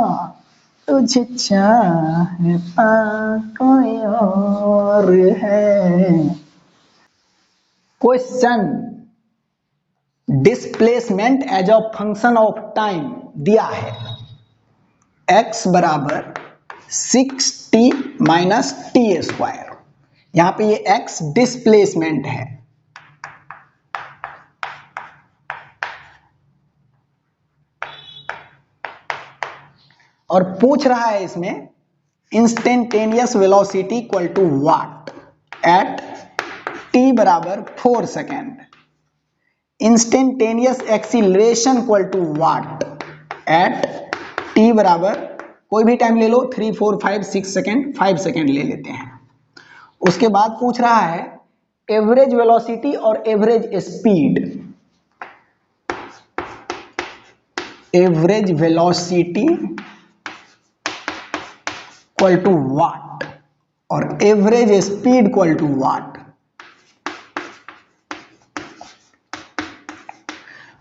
तुझे चाहता कोई और है। Question, displacement as a function of time दिया है, x बराबर 6t माइनस टी स्क्वायर। यहां पे ये x डिस्प्लेसमेंट है, और पूछ रहा है इसमें instantaneous velocity equal to what at t बराबर 4 second, instantaneous acceleration equal to what at t बराबर कोई भी टाइम ले लो 3, 4, 5, 6 सेकेंड, 5 सेकेंड ले लेते हैं। उसके बाद पूछ रहा है एवरेज वेलोसिटी और average speed, average velocity equal to what और average speed equal to what.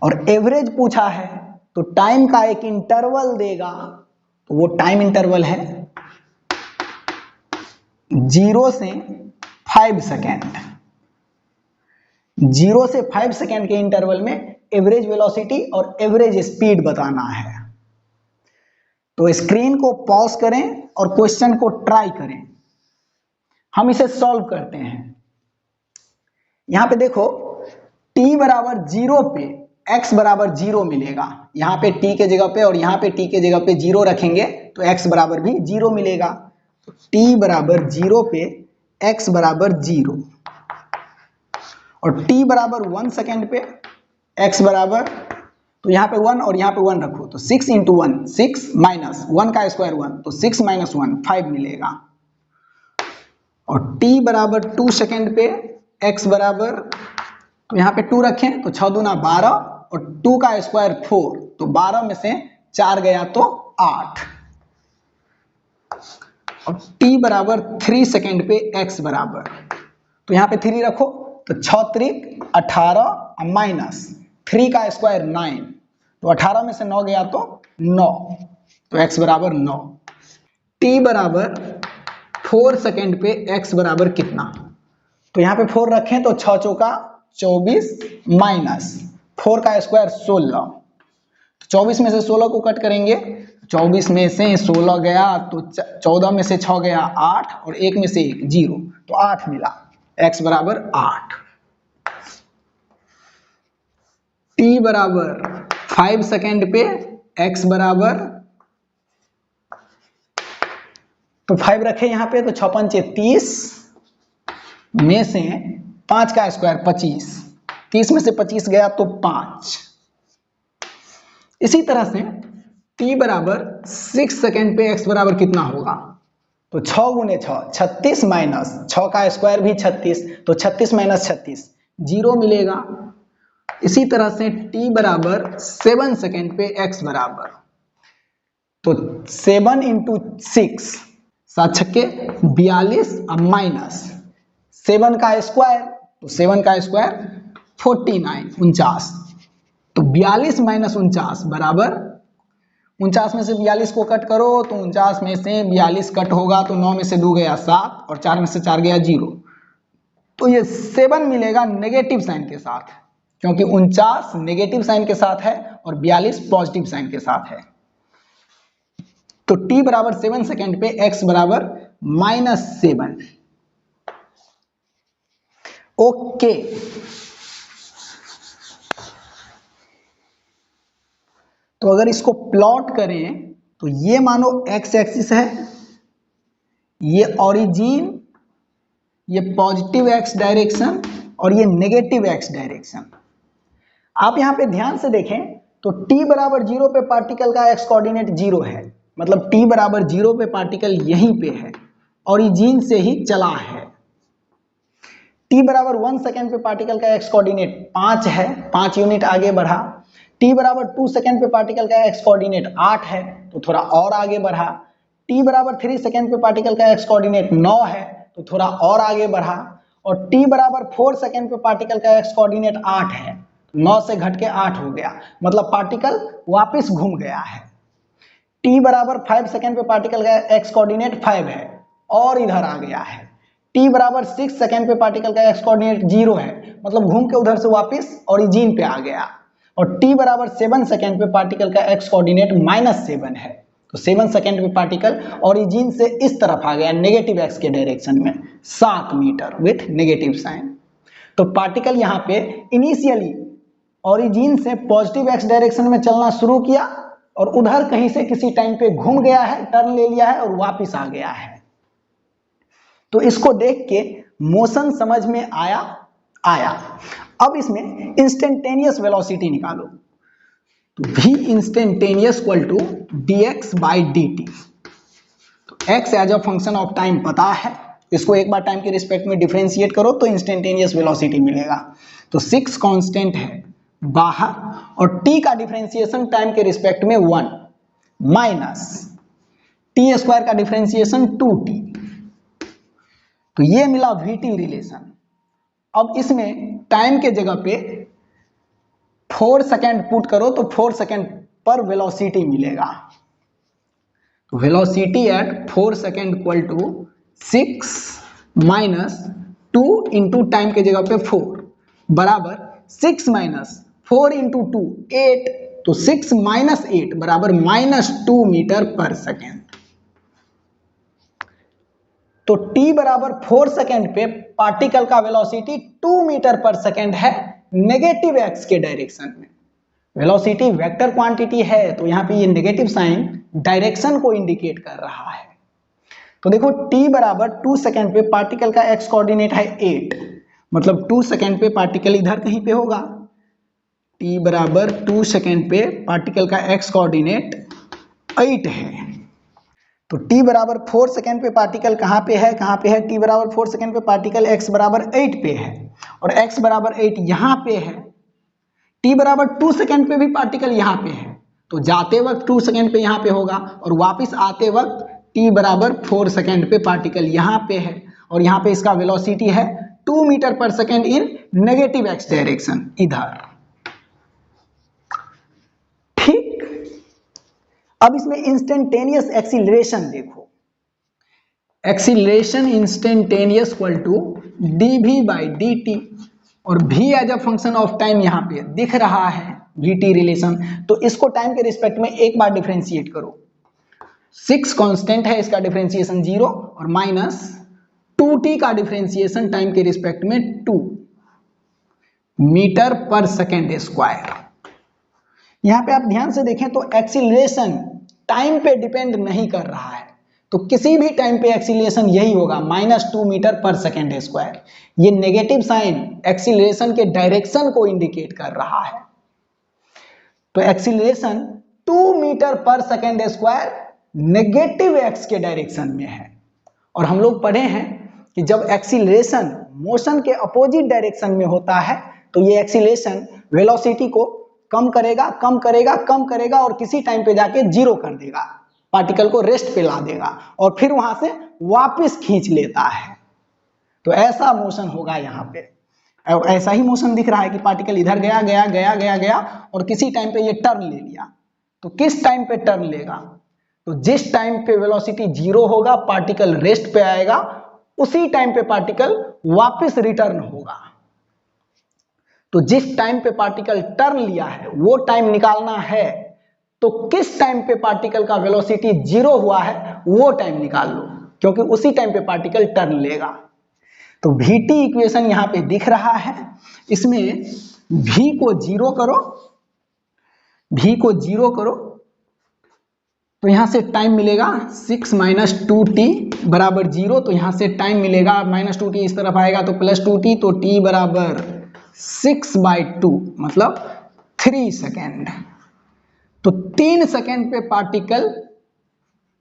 और एवरेज पूछा है तो टाइम का एक इंटरवल देगा, तो वो टाइम इंटरवल है 0 से 5 सेकेंड। 0 से 5 सेकेंड के इंटरवल में एवरेज वेलोसिटी और एवरेज स्पीड बताना है। तो स्क्रीन को पॉज करें और क्वेश्चन को ट्राई करें। हम इसे सॉल्व करते हैं। यहां पे देखो t बराबर 0 पे x बराबर 0 मिलेगा। यहां पे t के जगह पे और यहां पे t के जगह पे 0 रखेंगे तो x बराबर भी 0 मिलेगा। तो t बराबर 0 पे x बराबर 0 और t बराबर 1 सेकेंड पे x बराबर, तो यहाँ पे 1 और यहाँ पे 1 रखो तो 6 इंटू 1 6 माइनस 1 का स्क्वायर 1, तो 6 माइनस 1 5 मिलेगा। और t बराबर 2 सेकेंड पे x बराबर, तो यहाँ पे 2 रखें तो 6 दूना 12 और 2 का स्क्वायर 4, तो 12 में से 4 गया तो 8। और t बराबर 3 सेकेंड पे x बराबर, तो यहाँ पे 3 रखो तो 6 त्रिक 18 माइनस 3 का स्क्वायर 9, तो 18 में से 9 गया तो 9, तो x बराबर 9। t बराबर 4 सेकेंड पे x बराबर कितना, तो यहाँ पे 4 रखें तो 6 चौका 24 माइनस 4 का स्क्वायर 16, तो 24 में से 16 को कट करेंगे, 24 में से 16 गया तो 14 में से 6 गया 8 और 1 में से 1 0, तो 8 मिला, x बराबर 8। t बराबर 5 सेकेंड पे x बराबर, तो 5 रखे यहां पे तो 6 पंचे 30 में से 5 का स्क्वायर 25, 30 में से 25 गया तो 5। इसी तरह से t बराबर 6 सेकेंड पे x बराबर कितना होगा, तो 6 गुने 6 36 माइनस 6 का स्क्वायर भी 36, तो 36 माइनस 36 0 मिलेगा। इसी तरह से t बराबर 7 सेकेंड पे x बराबर, तो 7 इंटू 6 7 छक्के 42 और माइनस 7 का स्क्वायर, तो 7 का स्क्वायर 49 49, तो 42 माइनस 49 बराबर 49 में से 42 को कट करो तो 49 में से 42 कट होगा तो 9 में से 2 गया 7 और 4 में से 4 गया 0, तो ये 7 मिलेगा नेगेटिव साइन के साथ, क्योंकि 49 नेगेटिव साइन के साथ है और 42 पॉजिटिव साइन के साथ है। तो t बराबर 7 सेकेंड पे x बराबर -7। ओके, तो अगर इसको प्लॉट करें तो ये मानो x एक्सिस है, ये ओरिजिन, ये पॉजिटिव x डायरेक्शन और ये नेगेटिव x डायरेक्शन। आप यहां पे ध्यान से देखें तो t बराबर 0 पे पार्टिकल का x कोऑर्डिनेट 0 है, मतलब t बराबर 0 पे पार्टिकल यहीं पे है, ओरिजिन से ही चला है। t बराबर 1 सेकेंड पे पार्टिकल का x कोऑर्डिनेट 5 है, 5 यूनिट आगे बढ़ा। t बराबर 2 सेकेंड पे पार्टिकल का x कोऑर्डिनेट 8 है, तो थोड़ा और आगे बढ़ा। t बराबर 3 सेकेंड पे पार्टिकल का x कोऑर्डिनेट 9 है, तो थोड़ा और आगे बढ़ा। और t बराबर 4 सेकेंड पे पार्टिकल का x कोऑर्डिनेट 8 है, 9 से घट के 8 हो गया, मतलब पार्टिकल वापस घूम गया है। t बराबर 5 सेकेंड पे पार्टिकल का x कोऑर्डिनेट 5 है और इधर आ गया है। t बराबर 6 सेकेंड पे पार्टिकल का x कोऑर्डिनेट 0 है, मतलब घूम के उधर से वापस ओरिजिन पे आ गया। और t बराबर 7 सेकेंड पे पार्टिकल का x कोऑर्डिनेट -7 है, तो 7 सेकेंड पे पार्टिकल ओरिजिन से इस तरफ आ गया नेगेटिव x के डायरेक्शन में 7 मीटर विथ नेगेटिव साइन। तो पार्टिकल यहाँ पे इनिशियली ओरिजिन से पॉजिटिव x डायरेक्शन में चलना शुरू किया और उधर कहीं से किसी टाइम पे घूम गया है, टर्न ले लिया है और वापस आ गया है। तो इसको देख के मोशन समझ में आया। अब इसमें इंस्टेंटेनियस वेलोसिटी निकालो। तो v instantaneous equal to dx by dt। तो x as a function of time पता है, इसको एक बार टाइम के रिस्पेक्ट में डिफरेंशिएट करो तो इंस्टेंटेनियस वेलोसिटी मिलेगा। तो 6 कांस्टेंट है बाहर और t का डिफरेंशिएशन टाइम के रिस्पेक्ट में 1 माइनस टी स्क्वायर का डिफरेंशिएशन 2t। तो ये मिला vt रिलेशन। अब इसमें टाइम के जगह पे 4 सेकेंड पुट करो तो 4 सेकेंड पर वेलोसिटी मिलेगा। तो velocity at 4 second equal to 6 minus 2 into time के जगह पे 4 बराबर 6 माइनस 4 इंटू 2 8। तो 6 माइनस 8 बराबर -2 मीटर पर सेकेंड। तो t बराबर 4 सेकेंड पे पार्टिकल का वेलोसिटी 2 मीटर पर सेकेंड है नेगेटिव x के डायरेक्शन में। वेलोसिटी वेक्टर क्वांटिटी है तो यहाँ पे ये नेगेटिव साइन डायरेक्शन को इंडिकेट कर रहा है। तो देखो t बराबर 2 सेकेंड पे पार्टिकल का x कोऑर्डिनेट है 8, मतलब 2 सेकेंड पे पार्टिकल इधर कहीं पे होगा। t बराबर 2 सेकेंड पे पार्टिकल का x कोऑर्डिनेट 8 है। तो t बराबर 4 सेकेंड पे पार्टिकल कहाँ पे है, t बराबर 4 सेकेंड पे पार्टिकल x बराबर 8 पे है और x बराबर 8 यहाँ पे है। t बराबर 2 सेकेंड पे भी पार्टिकल यहाँ पे है तो जाते वक्त 2 सेकेंड पे यहाँ पे होगा और वापस आते वक्त t बराबर 4 सेकेंड पे पार्टिकल यहाँ पे है और यहाँ पे इसका वेलोसिटी है 2 मीटर पर second in negative x direction इधर। अब इसमें इंस्टेंटेनियस एक्सीलरेशन देखो। Acceleration instantaneous equal to dv by dt और v as a function of time यहाँ पे दिख रहा है vt रिलेशन। तो इसको टाइम के रिस्पेक्ट में एक बार डिफरेंशिएट करो। 6 कांस्टेंट है, इसका डिफरेंशिएशन 0 और माइनस 2t का डिफरेंशिएशन टाइम के रिस्पेक्ट में 2 मीटर पर सेकेंड स्क्वायर। यहाँ पे आप ध्यान से देखें तो एक्सीलरेशन टाइम पे डिपेंड नहीं कर रहा है, तो किसी भी टाइम पे एक्सीलरेशन यही होगा -2 मीटर पर सेकेंड स्क्वायर। ये नेगेटिव साइन एक्सीलरेशन के डायरेक्शन को इंडिकेट कर रहा है। तो एक्सीलरेशन 2 मीटर पर सेकेंड स्क्वायर नेगेटिव x के डायरेक्शन में है। और हम लोग पढ़े हैं कि जब एक्सीलरेशन मोशन के अपोजिट डायरेक्शन में होता है तो ये एक्सीलरेशन वेलोसिटी को कम करेगा और किसी टाइम पे जाके 0 कर देगा, पार्टिकल को रेस्ट पे ला देगा और फिर वहां से वापस खींच लेता है। तो ऐसा मोशन होगा यहाँ पे। ऐसा ही मोशन दिख रहा है कि पार्टिकल इधर गया और किसी टाइम पे ये टर्न ले लिया। तो किस टाइम पे टर्न लेगा, तो जिस टाइम पे वेलोसिटी 0 होगा पार्टिकल रेस्ट पे आएगा, उसी टाइम पे पार्टिकल वापस रिटर्न होगा। तो जिस टाइम पे पार्टिकल टर्न लिया है वो टाइम निकालना है, तो किस टाइम पे पार्टिकल का वेलोसिटी 0 हुआ है वो टाइम निकाल लो, क्योंकि उसी टाइम पे पार्टिकल टर्न लेगा। तो vt इक्वेशन यहाँ पे दिख रहा है। इसमें v को 0 करो तो यहां से टाइम मिलेगा 6 माइनस 2t बराबर 0। तो यहां से टाइम मिलेगा -2t, इस तरफ आएगा तो +2t, तो t बराबर 6/2 मतलब 3 सेकेंड। तो 3 सेकेंड पे पार्टिकल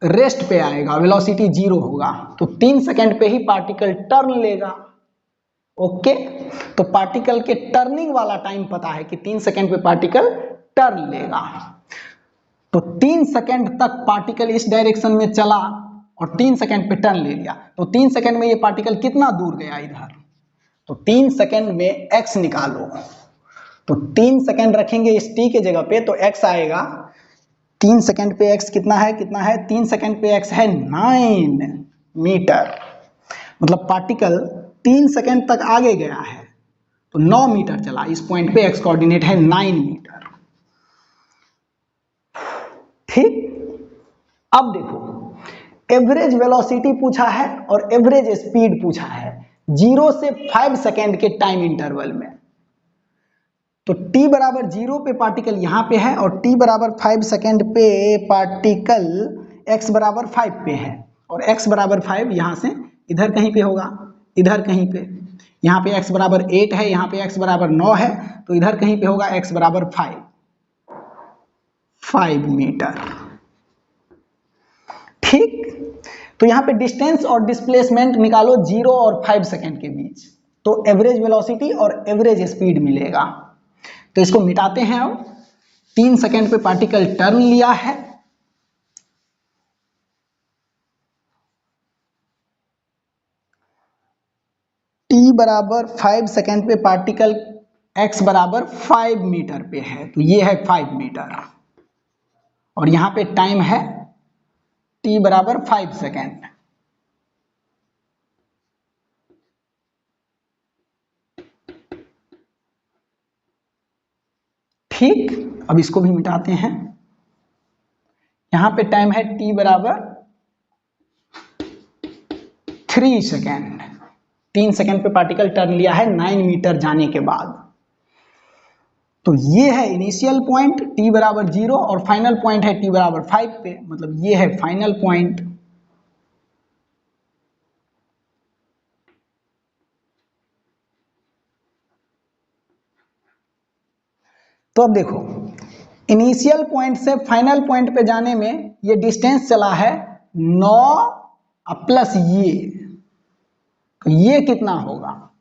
रेस्ट पे आएगा, वेलोसिटी 0 होगा, तो 3 सेकेंड पे ही पार्टिकल टर्न लेगा। ओके, तो पार्टिकल के टर्निंग वाला टाइम पता है कि 3 सेकेंड पे पार्टिकल टर्न लेगा। तो 3 सेकेंड तक पार्टिकल इस डायरेक्शन में चला और 3 सेकेंड पे टर्न ले लिया, तो 3 सेकेंड में ये पार्टिकल कितना दूर गया इधर, तो 3 सेकेंड में x निकालो। तो 3 सेकेंड रखेंगे इस t के जगह पे तो x आएगा, 3 सेकेंड पे x कितना है 3 सेकेंड पे x है 9 मीटर, मतलब पार्टिकल 3 सेकेंड तक आगे गया है तो 9 मीटर चला। इस पॉइंट पे x कोऑर्डिनेट है 9 मीटर। ठीक, अब देखो एवरेज वेलोसिटी पूछा है और एवरेज स्पीड पूछा है 0 से 5 सेकेंड के टाइम इंटरवल में। तो t बराबर 0 पे पार्टिकल यहाँ पे है और t बराबर 5 सेकेंड पे पार्टिकल x बराबर 5 पे है और x बराबर 5 यहाँ से इधर कहीं पे होगा, इधर कहीं पे। यहाँ पे x बराबर 8 है, यहाँ पे x बराबर 9 है, तो इधर कहीं पे होगा x बराबर 5 मीटर। ठीक, तो यहाँ पे डिस्टेंस और डिस्प्लेसमेंट निकालो 0 और 5 सेकेंड के बीच, तो एवरेज वेलोसिटी और एवरेज स्पीड मिलेगा। तो इसको मिटाते हैं। अब 3 सेकेंड पे पार्टिकल टर्न लिया है, t बराबर 5 सेकेंड पे पार्टिकल x बराबर 5 मीटर पे है, तो ये है 5 मीटर और यहां पे टाइम है t बराबर 5 सेकेंड। ठीक, अब इसको भी मिटाते हैं। यहां पे टाइम है t बराबर 3 सेकेंड। 3 सेकेंड पे पार्टिकल टर्न लिया है 9 मीटर जाने के बाद। तो ये है इनिशियल पॉइंट t बराबर 0 और फाइनल पॉइंट है t बराबर 5 पे, मतलब ये है फाइनल पॉइंट। तो अब देखो, इनिशियल पॉइंट से फाइनल पॉइंट पे जाने में ये डिस्टेंस चला है 9 प्लस ये कितना होगा?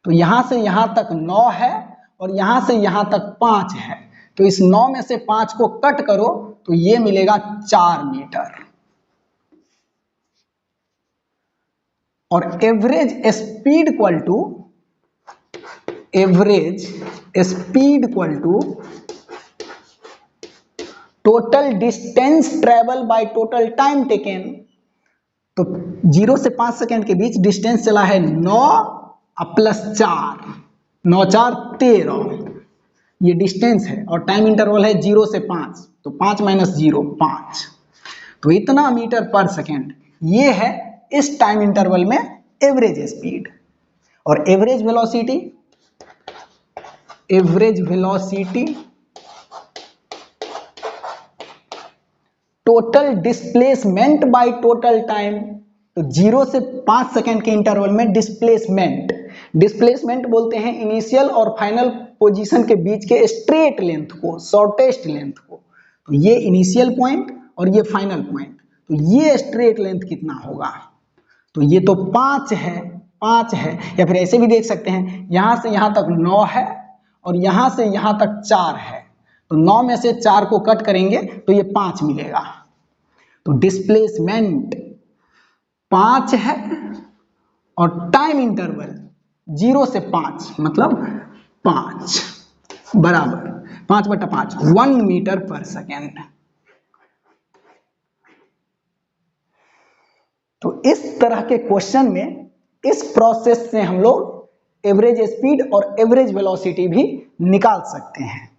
तो यहां से यहां तक 9 है और यहां से यहां तक 5 है, तो इस 9 में से 5 को कट करो तो ये मिलेगा 4 मीटर। और average speed equal to total distance travel by total time taken. तो 0 से 5 सेकेंड के बीच डिस्टेंस चला है 9 प्लस 4, 9 4 13, ये डिस्टेंस है और टाइम इंटरवल है 0 से 5, तो 5 माइनस 0 5, तो इतना मीटर पर सेकेंड। ये है इस टाइम इंटरवल में एवरेज स्पीड। और average velocity total displacement by total time. तो 0 से 5 सेकेंड के इंटरवल में डिस्प्लेसमेंट बोलते हैं इनिशियल और फाइनल पोजीशन के बीच के स्ट्रेट लेंथ को, शॉर्टेस्ट लेंथ को। तो ये इनिशियल पॉइंट और ये फाइनल पॉइंट, तो ये स्ट्रेट लेंथ कितना होगा? तो ये तो 5 है, या फिर ऐसे भी देख सकते हैं, यहां से यहां तक 9 है और यहां से यहां तक 4 है, तो 9 में से 4 को कट करेंगे तो ये 5 मिलेगा। तो डिस्प्लेसमेंट 5 है और टाइम इंटरवल 0 से 5 मतलब 5 बराबर 5/5 1 मीटर पर सेकेंड। तो इस तरह के क्वेश्चन में इस प्रोसेस से हम लोग एवरेज स्पीड और एवरेज वेलोसिटी भी निकाल सकते हैं।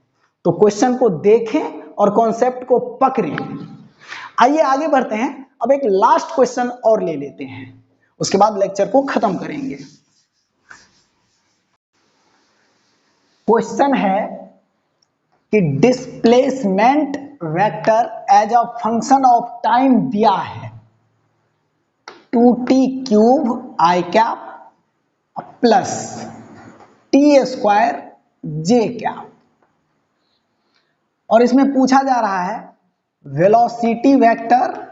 तो क्वेश्चन को देखें और कॉन्सेप्ट को पकड़ें। आइए आगे बढ़ते हैं। अब एक लास्ट क्वेश्चन और ले लेते हैं, उसके बाद लेक्चर को खत्म करेंगे। क्वेश्चन है कि displacement vector as a function of time दिया है 2t³ i cap plus t² j cap, और इसमें पूछा जा रहा है velocity vector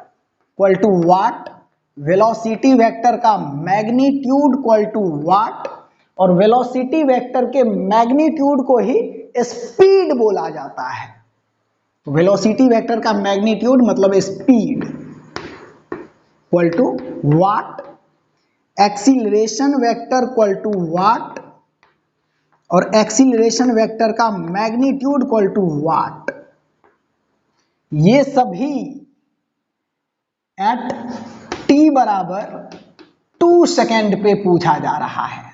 equal to what, velocity vector का मैग्नीट्यूड इक्वल टू वाट, और वेलोसिटी वेक्टर के मैग्नीट्यूड को ही स्पीड बोला जाता है। वेलोसिटी वेक्टर का मैग्नीट्यूड मतलब speed equal to what, acceleration vector equal to what, और एक्सीलरेशन वेक्टर का मैग्नीट्यूड इक्वल टू वाट। ये सभी एट t बराबर 2 सेकेंड पे पूछा जा रहा है।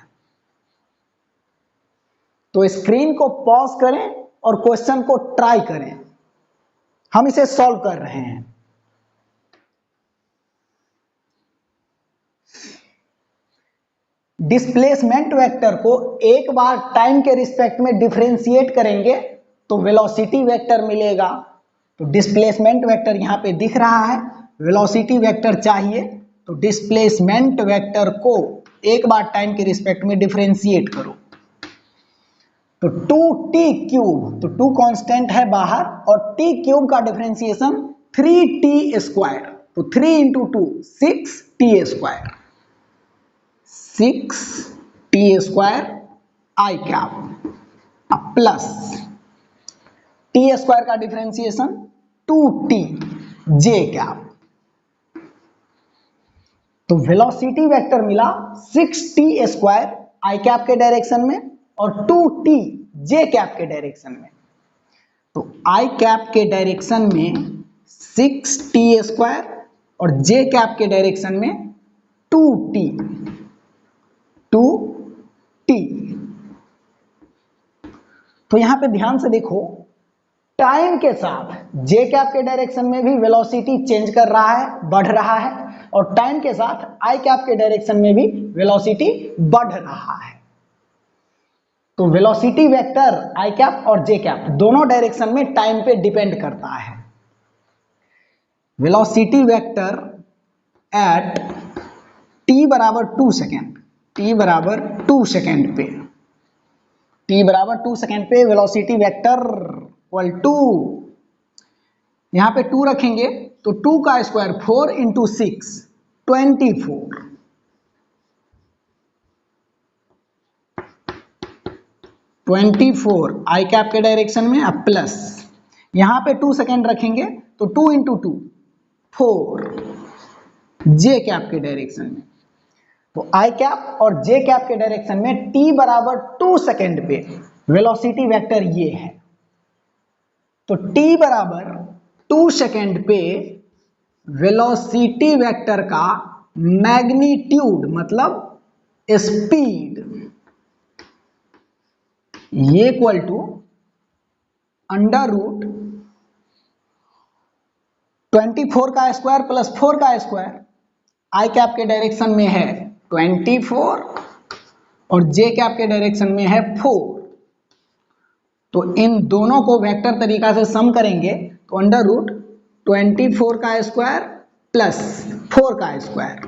तो स्क्रीन को पॉज करें और क्वेश्चन को ट्राई करें। हम इसे सॉल्व कर रहे हैं। डिस्प्लेसमेंट वेक्टर को एक बार टाइम के रिस्पेक्ट में डिफरेंशिएट करेंगे तो वेलोसिटी वेक्टर मिलेगा। तो डिस्प्लेसमेंट वेक्टर यहाँ पे दिख रहा है, वेलोसिटी वेक्टर चाहिए तो डिस्प्लेसमेंट वेक्टर को एक बार टाइम के रिस्पेक्ट में डिफरेंशिएट करो। तो 2t क्यूब, तो 2 कांस्टेंट है बाहर और t क्यूब का डिफरेंशिएशन 3t स्क्वायर, तो 3 into 2 6t square, 6t square I cap plus t square का डिफरेंशिएशन 2t जे कैप। तो वेलोसिटी वेक्टर मिला 6t स्क्वायर आई कैप के डायरेक्शन में और 2t जे कैप के डायरेक्शन में। तो आई कैप के डायरेक्शन में 6t स्क्वायर और जे कैप के डायरेक्शन में 2t। तो यहां पे ध्यान से देखो, टाइम के साथ जे कैप के डायरेक्शन में भी वेलोसिटी चेंज कर रहा है, बढ़ रहा है, और टाइम के साथ आई कैप के डायरेक्शन में भी वेलोसिटी बढ़ रहा है। तो वेलोसिटी वेक्टर आई कैप और जे कैप दोनों डायरेक्शन में टाइम पे डिपेंड करता है। वेलोसिटी वेक्टर एट t बराबर 2 सेकेंड, t बराबर 2 सेकेंड पे, t बराबर 2 सेकेंड पे वेलोसिटी वेक्टर इक्वल टू, यहां पे 2 रखेंगे तो 2 का स्क्वायर 4 इंटू 6 24, 24 आई कैप के डायरेक्शन में अब प्लस, यहां पे 2 सेकेंड रखेंगे तो 2 इंटू 2 4 जे कैप के डायरेक्शन में। तो आई कैप और जे कैप के डायरेक्शन में t बराबर 2 सेकेंड पे वेलोसिटी वेक्टर ये है। तो t बराबर 2 सेकेंड पे वेलोसिटी वेक्टर का मैग्नीट्यूड मतलब स्पीड ये इक्वल टू अंडर रूट 24 का स्क्वायर प्लस 4 का स्क्वायर, आई कैप के डायरेक्शन में है 24 और जे कैप के डायरेक्शन में है 4। तो इन दोनों को वेक्टर तरीका से सम करेंगे तो अंडर रूट 24 का स्क्वायर प्लस 4 का स्क्वायर,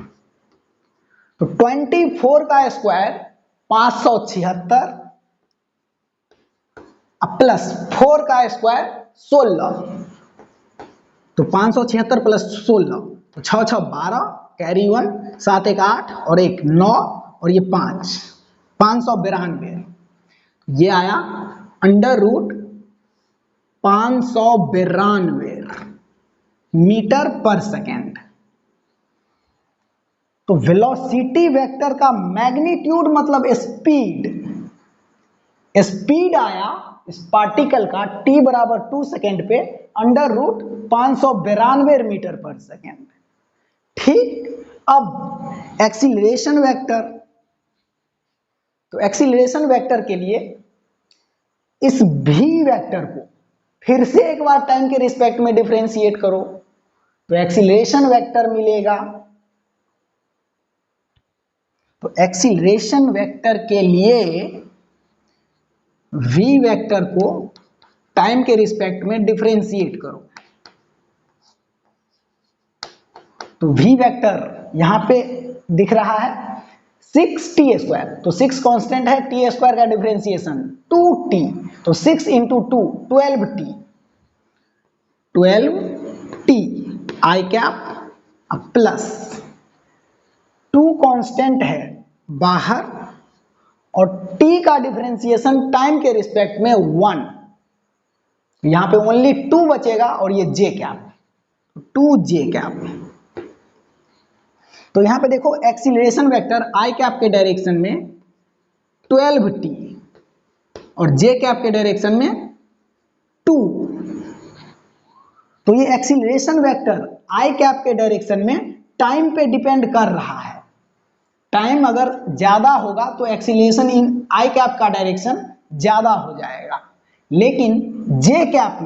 तो 24 का स्क्वायर 576 प्लस 4 का स्क्वायर 16, तो 576 प्लस 16 तो 6 6 12 कैरी 1 7 1 8 और 1 9 और ये 5 592, ये आया अंडर रूट 592 मीटर पर सेकेंड। तो वेलोसिटी वेक्टर का मैग्नीट्यूड मतलब स्पीड, स्पीड आया इस पार्टिकल का t बराबर 2 सेकेंड पे अंडर रूट 592 मीटर पर सेकेंड। ठीक, अब एक्सीलरेशन वेक्टर, तो एक्सीलरेशन वेक्टर के लिए इस v वेक्टर को फिर से एक बार टाइम के रिस्पेक्ट में डिफरेंशिएट करो तो एक्सीलरेशन वेक्टर मिलेगा। तो एक्सीलरेशन वेक्टर के लिए v वेक्टर को टाइम के रिस्पेक्ट में डिफरेंशिएट करो। तो v वेक्टर यहां पे दिख रहा है 6t स्क्वायर, तो 6 कांस्टेंट है, t स्क्वायर का डिफरेंशिएशन 2t, तो 6 इंटू 2 12t आई कैप प्लस 2 कांस्टेंट है बाहर और t का डिफरेंशिएशन टाइम के रिस्पेक्ट में 1, यहां पे ओनली 2 बचेगा और ये j कैप 2j कैप। तो यहां पे देखो एक्सीलरेशन वेक्टर आई कैप के डायरेक्शन में 12t और j कैप के डायरेक्शन में 2, तो ये एक्सीलरेशन वेक्टर आई कैप के डायरेक्शन में टाइम पे डिपेंड कर रहा है। टाइम अगर ज्यादा होगा तो एक्सीलरेशन इन आई कैप का डायरेक्शन ज्यादा हो जाएगा, लेकिन जे कैप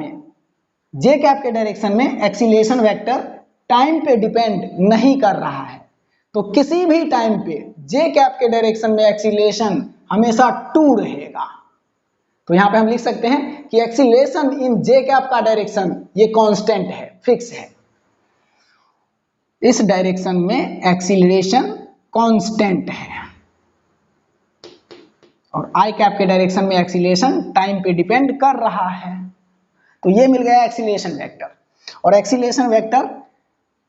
के डायरेक्शन में एक्सीलरेशन वेक्टर टाइम पे डिपेंड नहीं कर रहा है। तो किसी भी टाइम पे जे कैप के डायरेक्शन में एक्सीलरेशन हमेशा 2 रहेगा। तो यहां पे हम लिख सकते हैं कि एक्सीलरेशन इन जे कैप का डायरेक्शन ये कांस्टेंट है, फिक्स है। इस डायरेक्शन में एक्सीलरेशन कांस्टेंट है और आई कैप के डायरेक्शन में एक्सीलरेशन टाइम पे डिपेंड कर रहा है। तो ये मिल गया एक्सीलरेशन वेक्टर। और एक्सीलरेशन वेक्टर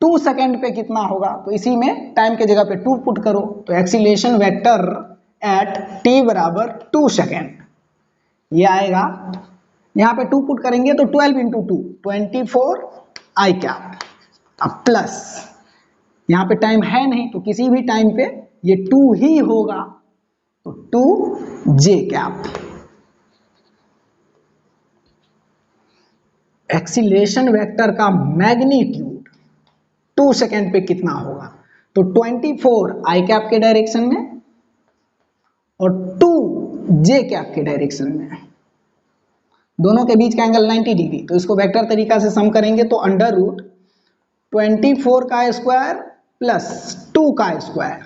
2 सेकेंड पे कितना होगा, तो इसी में टाइम के जगह पे 2 पुट करो, तो एक्सीलरेशन वेक्टर एट t बराबर 2 सेकेंड ये आएगा। यहाँ पे 2 पुट करेंगे तो 12 इंटू 2 24 आई कैप, अब प्लस यहाँ पे टाइम है नहीं तो किसी भी टाइम पे ये 2 ही होगा, तो 2 जे कैप। एक्सीलरेशन वेक्टर का मैग्नीट्यूड 2 सेकेंड पे कितना होगा, तो 24 आई कैप के डायरेक्शन में और 2 जे कैप के डायरेक्शन में, दोनों के बीच का एंगल 90 डिग्री। तो इसको वेक्टर तरीका से सम करेंगे तो अंडर रूट 24 का स्क्वायर प्लस 2 का स्क्वायर,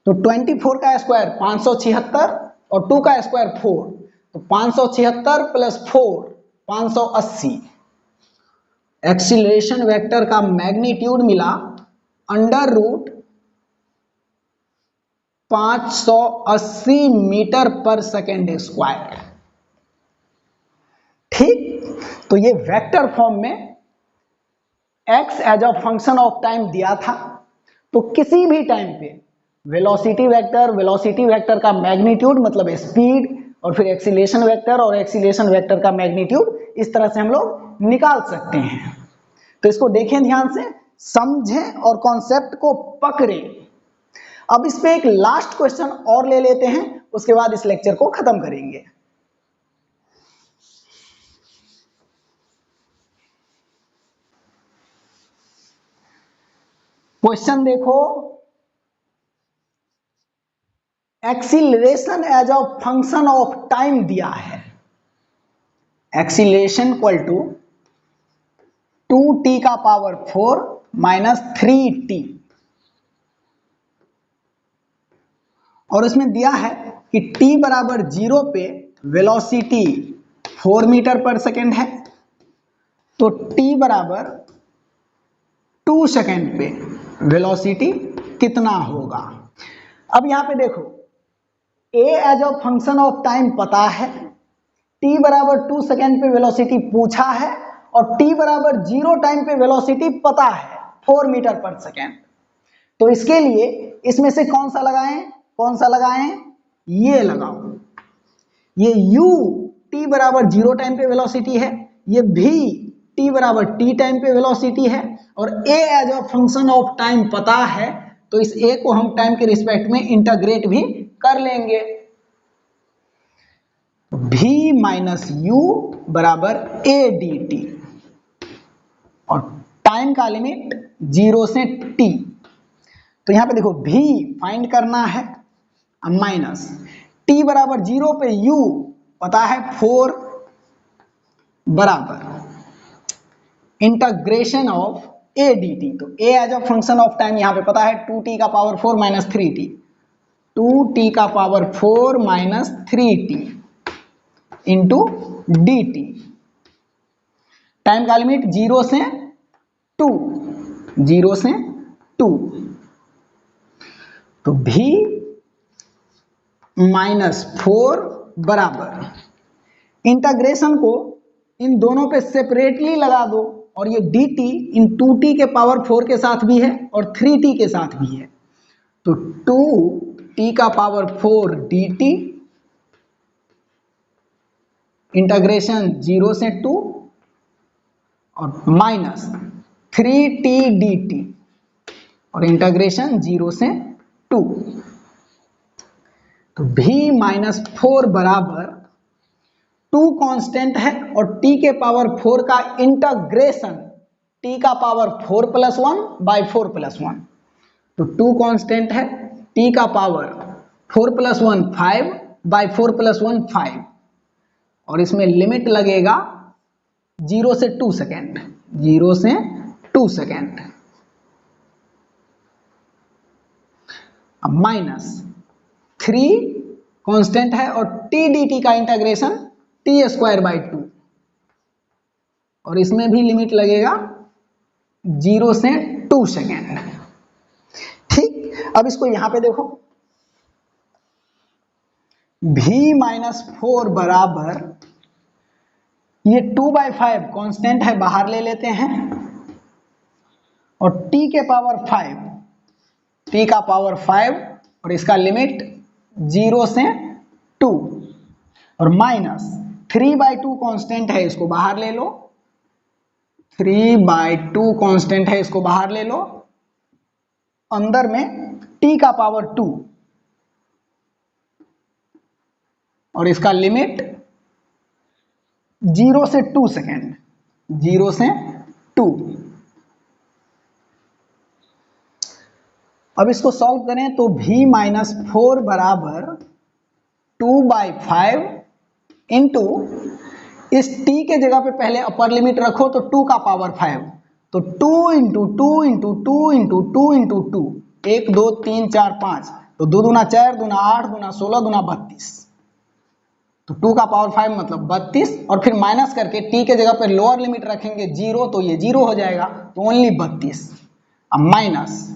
तो 24 का स्क्वायर 576 और 2 का स्क्वायर 4, तो 576 प्लस 4 580। एक्सीलरेशन वेक्टर का मैग्नीट्यूड मिला अंडर रूट 580 मीटर पर सेकेंड स्क्वायर। ठीक, तो ये वेक्टर फॉर्म में x as a function of time दिया था, तो किसी भी टाइम पे वेलोसिटी वेक्टर का मैग्नीट्यूड मतलब स्पीड, और फिर एक्सीलरेशन वेक्टर और एक्सीलरेशन वेक्टर का मैग्नीट्यूड इस तरह से हम लोग निकाल सकते हैं। तो इसको देखें ध्यान से, समझें और कॉन्सेप्ट को पकड़ें। अब इस पे एक लास्ट क्वेश्चन और ले लेते हैं, उसके बाद इस लेक्चर को खत्म करेंगे। क्वेश्चन देखो, acceleration as a function of time दिया है, एक्सीलरेशन इक्वल टू 2t का पावर 4 माइनस 3t, और इसमें दिया है कि t बराबर 0 पे वेलोसिटी 4 मीटर पर सेकेंड है, तो t बराबर 2 सेकेंड पे वेलोसिटी कितना होगा। अब यहां पे देखो, a as a function of time पता है, t बराबर 2 सेकेंड पे वेलोसिटी पूछा है, और t बराबर 0 टाइम पे वेलोसिटी पता है 4 मीटर पर सेकेंड। तो इसके लिए इसमें से कौन सा लगाएं, ये लगाओ। ये u t बराबर 0 टाइम पे वेलोसिटी है, ये v t बराबर t टाइम पे वेलोसिटी है, और a as a function of time पता है, तो इस a को हम टाइम के रिस्पेक्ट में इंटीग्रेट भी कर लेंगे। v माइनस यू बराबर a dt, और टाइम का लिमिट 0 से t। तो यहां पे देखो v फाइंड करना है, माइनस t बराबर 0 पे u पता है 4 बराबर इंटीग्रेशन ऑफ a dt। तो a as a function of time यहां पे पता है 2t का पावर 4 माइनस 3t, 2t का power 4 minus 3t into dt। Time का लिमिट 0 से 2, 0 से 2, तो v माइनस 4 बराबर इंटीग्रेशन को इन दोनों पे सेपरेटली लगा दो, और ये dt इन 2t के पावर 4 के साथ भी है और 3t के साथ भी है, तो 2t का पावर 4 dt इंटीग्रेशन 0 से 2 और माइनस 3t dt और इंटीग्रेशन 0 से 2। तो v माइनस 4 बराबर 2 कांस्टेंट है और t के पावर 4 का इंटीग्रेशन t का पावर 4 प्लस 1 बाई 4 प्लस 1, तो 2 कांस्टेंट है, t का पावर 4 प्लस 1 5 बाई 4 प्लस 1 5, और इसमें लिमिट लगेगा 0 से 2 सेकेंड, 0 से 2 सेकेंड। अब माइनस 3 कांस्टेंट है और टी डी टी का इंटीग्रेशन t²/2 और इसमें भी लिमिट लगेगा 0 से 2 सेकेंड। ठीक, अब इसको यहां पे देखो, v-4 बराबर ये 2/5 कांस्टेंट है, बाहर ले लेते हैं और t के पावर 5, t का पावर 5 और इसका लिमिट 0 से 2 और माइनस 3/2 कांस्टेंट है, इसको बाहर ले लो, 3/2 कांस्टेंट है, इसको बाहर ले लो, अंदर में t का पावर 2 और इसका लिमिट 0 से 2 सेकेंड, 0 से 2। अब इसको सॉल्व करें तो v-4 बराबर 2/5 इंटू इस t के जगह पे पहले अपर लिमिट रखो तो 2 का पावर 5, तो 2 इंटू 2 इंटू 2 इंटू 2 इंटू 2, 1 2 3 4 5, तो 2 दूना 4 दूना 8 दूना 16 दूना 32, तो 2 का पावर 5 मतलब 32 और फिर माइनस करके t के जगह पे लोअर लिमिट रखेंगे 0, तो ये 0 हो जाएगा, तो ओनली 32। अब माइनस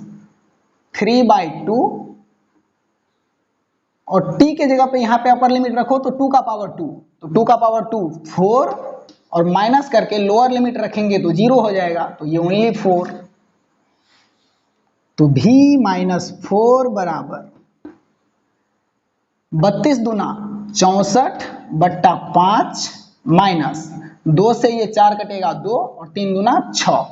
3/2 और t के जगह पे यहाँ पे अपर लिमिट रखो तो 2 का पावर 2, तो 2 का पावर 2 4 और माइनस करके लोअर लिमिट रखेंगे तो 0 हो जाएगा, तो ये ओनली 4। तो v-4 बराबर 32 दूना 64/5 माइनस 2 से ये 4 कटेगा 2 और 3 दूना 6,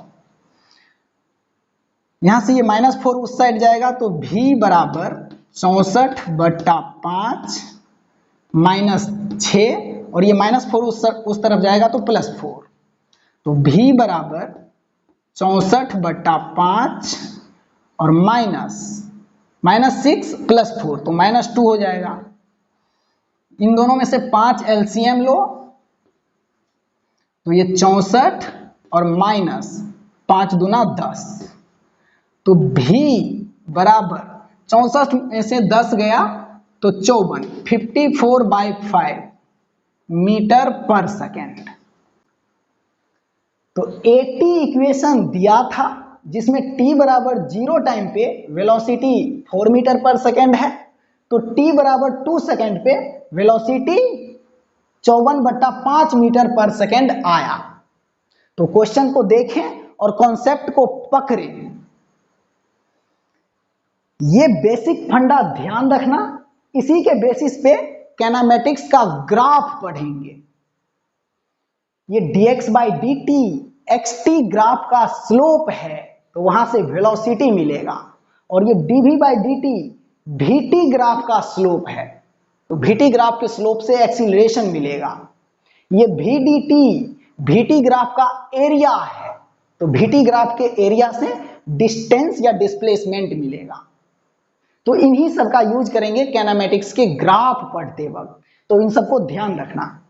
यहां से ये -4 उस साइड जाएगा, तो v बराबर 64/5 माइनस 6 और ये -4 उस तरफ जाएगा तो +4, तो v बराबर 64/5 और -6 + 4 तो -2 हो जाएगा। इन दोनों में से 5 एलसीएम लो तो ये 64 और -5 दूना 10, तो v बराबर 64 में से 10 गया तो 54 मीटर पर सेकेंड। तो 80 इक्वेशन दिया था जिसमें t बराबर 0 टाइम पे वेलोसिटी 4 मीटर पर सेकेंड है, तो t बराबर 2 सेकेंड पे वेलोसिटी 54/5 मीटर पर सेकेंड आया। तो क्वेश्चन को देखें और कॉन्सेप्ट को पकड़ें। ये बेसिक फंडा ध्यान रखना, इसी के बेसिस पे काइनेमेटिक्स का ग्राफ पढ़ेंगे। ये dx/dt xt ग्राफ का स्लोप है, तो वहां से वेलोसिटी मिलेगा, और ये dv/dt vt ग्राफ का स्लोप है, तो vt ग्राफ के स्लोप से एक्सीलरेशन मिलेगा। ये vdt vt ग्राफ का एरिया है, तो vt ग्राफ के एरिया से डिस्टेंस या डिस्प्लेसमेंट मिलेगा। तो इन्हीं सब का यूज करेंगे काइनेमेटिक्स के ग्राफ पढ़ते वक्त, तो इन सबको ध्यान रखना।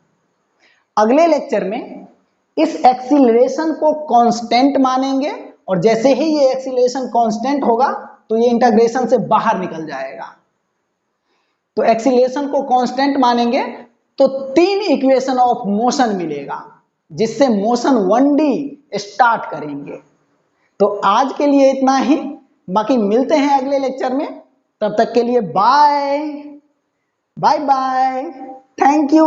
अगले लेक्चर में इस एक्सीलरेशन को कांस्टेंट मानेंगे, और जैसे ही ये एक्सीलरेशन कांस्टेंट होगा तो ये इंटीग्रेशन से बाहर निकल जाएगा। तो एक्सीलरेशन को कांस्टेंट मानेंगे तो 3 इक्वेशन ऑफ मोशन मिलेगा, जिससे मोशन 1D स्टार्ट करेंगे। तो आज के लिए इतना ही, बाकी मिलते हैं अगले लेक्चर में। तब तक के लिए bye bye bye, thank you.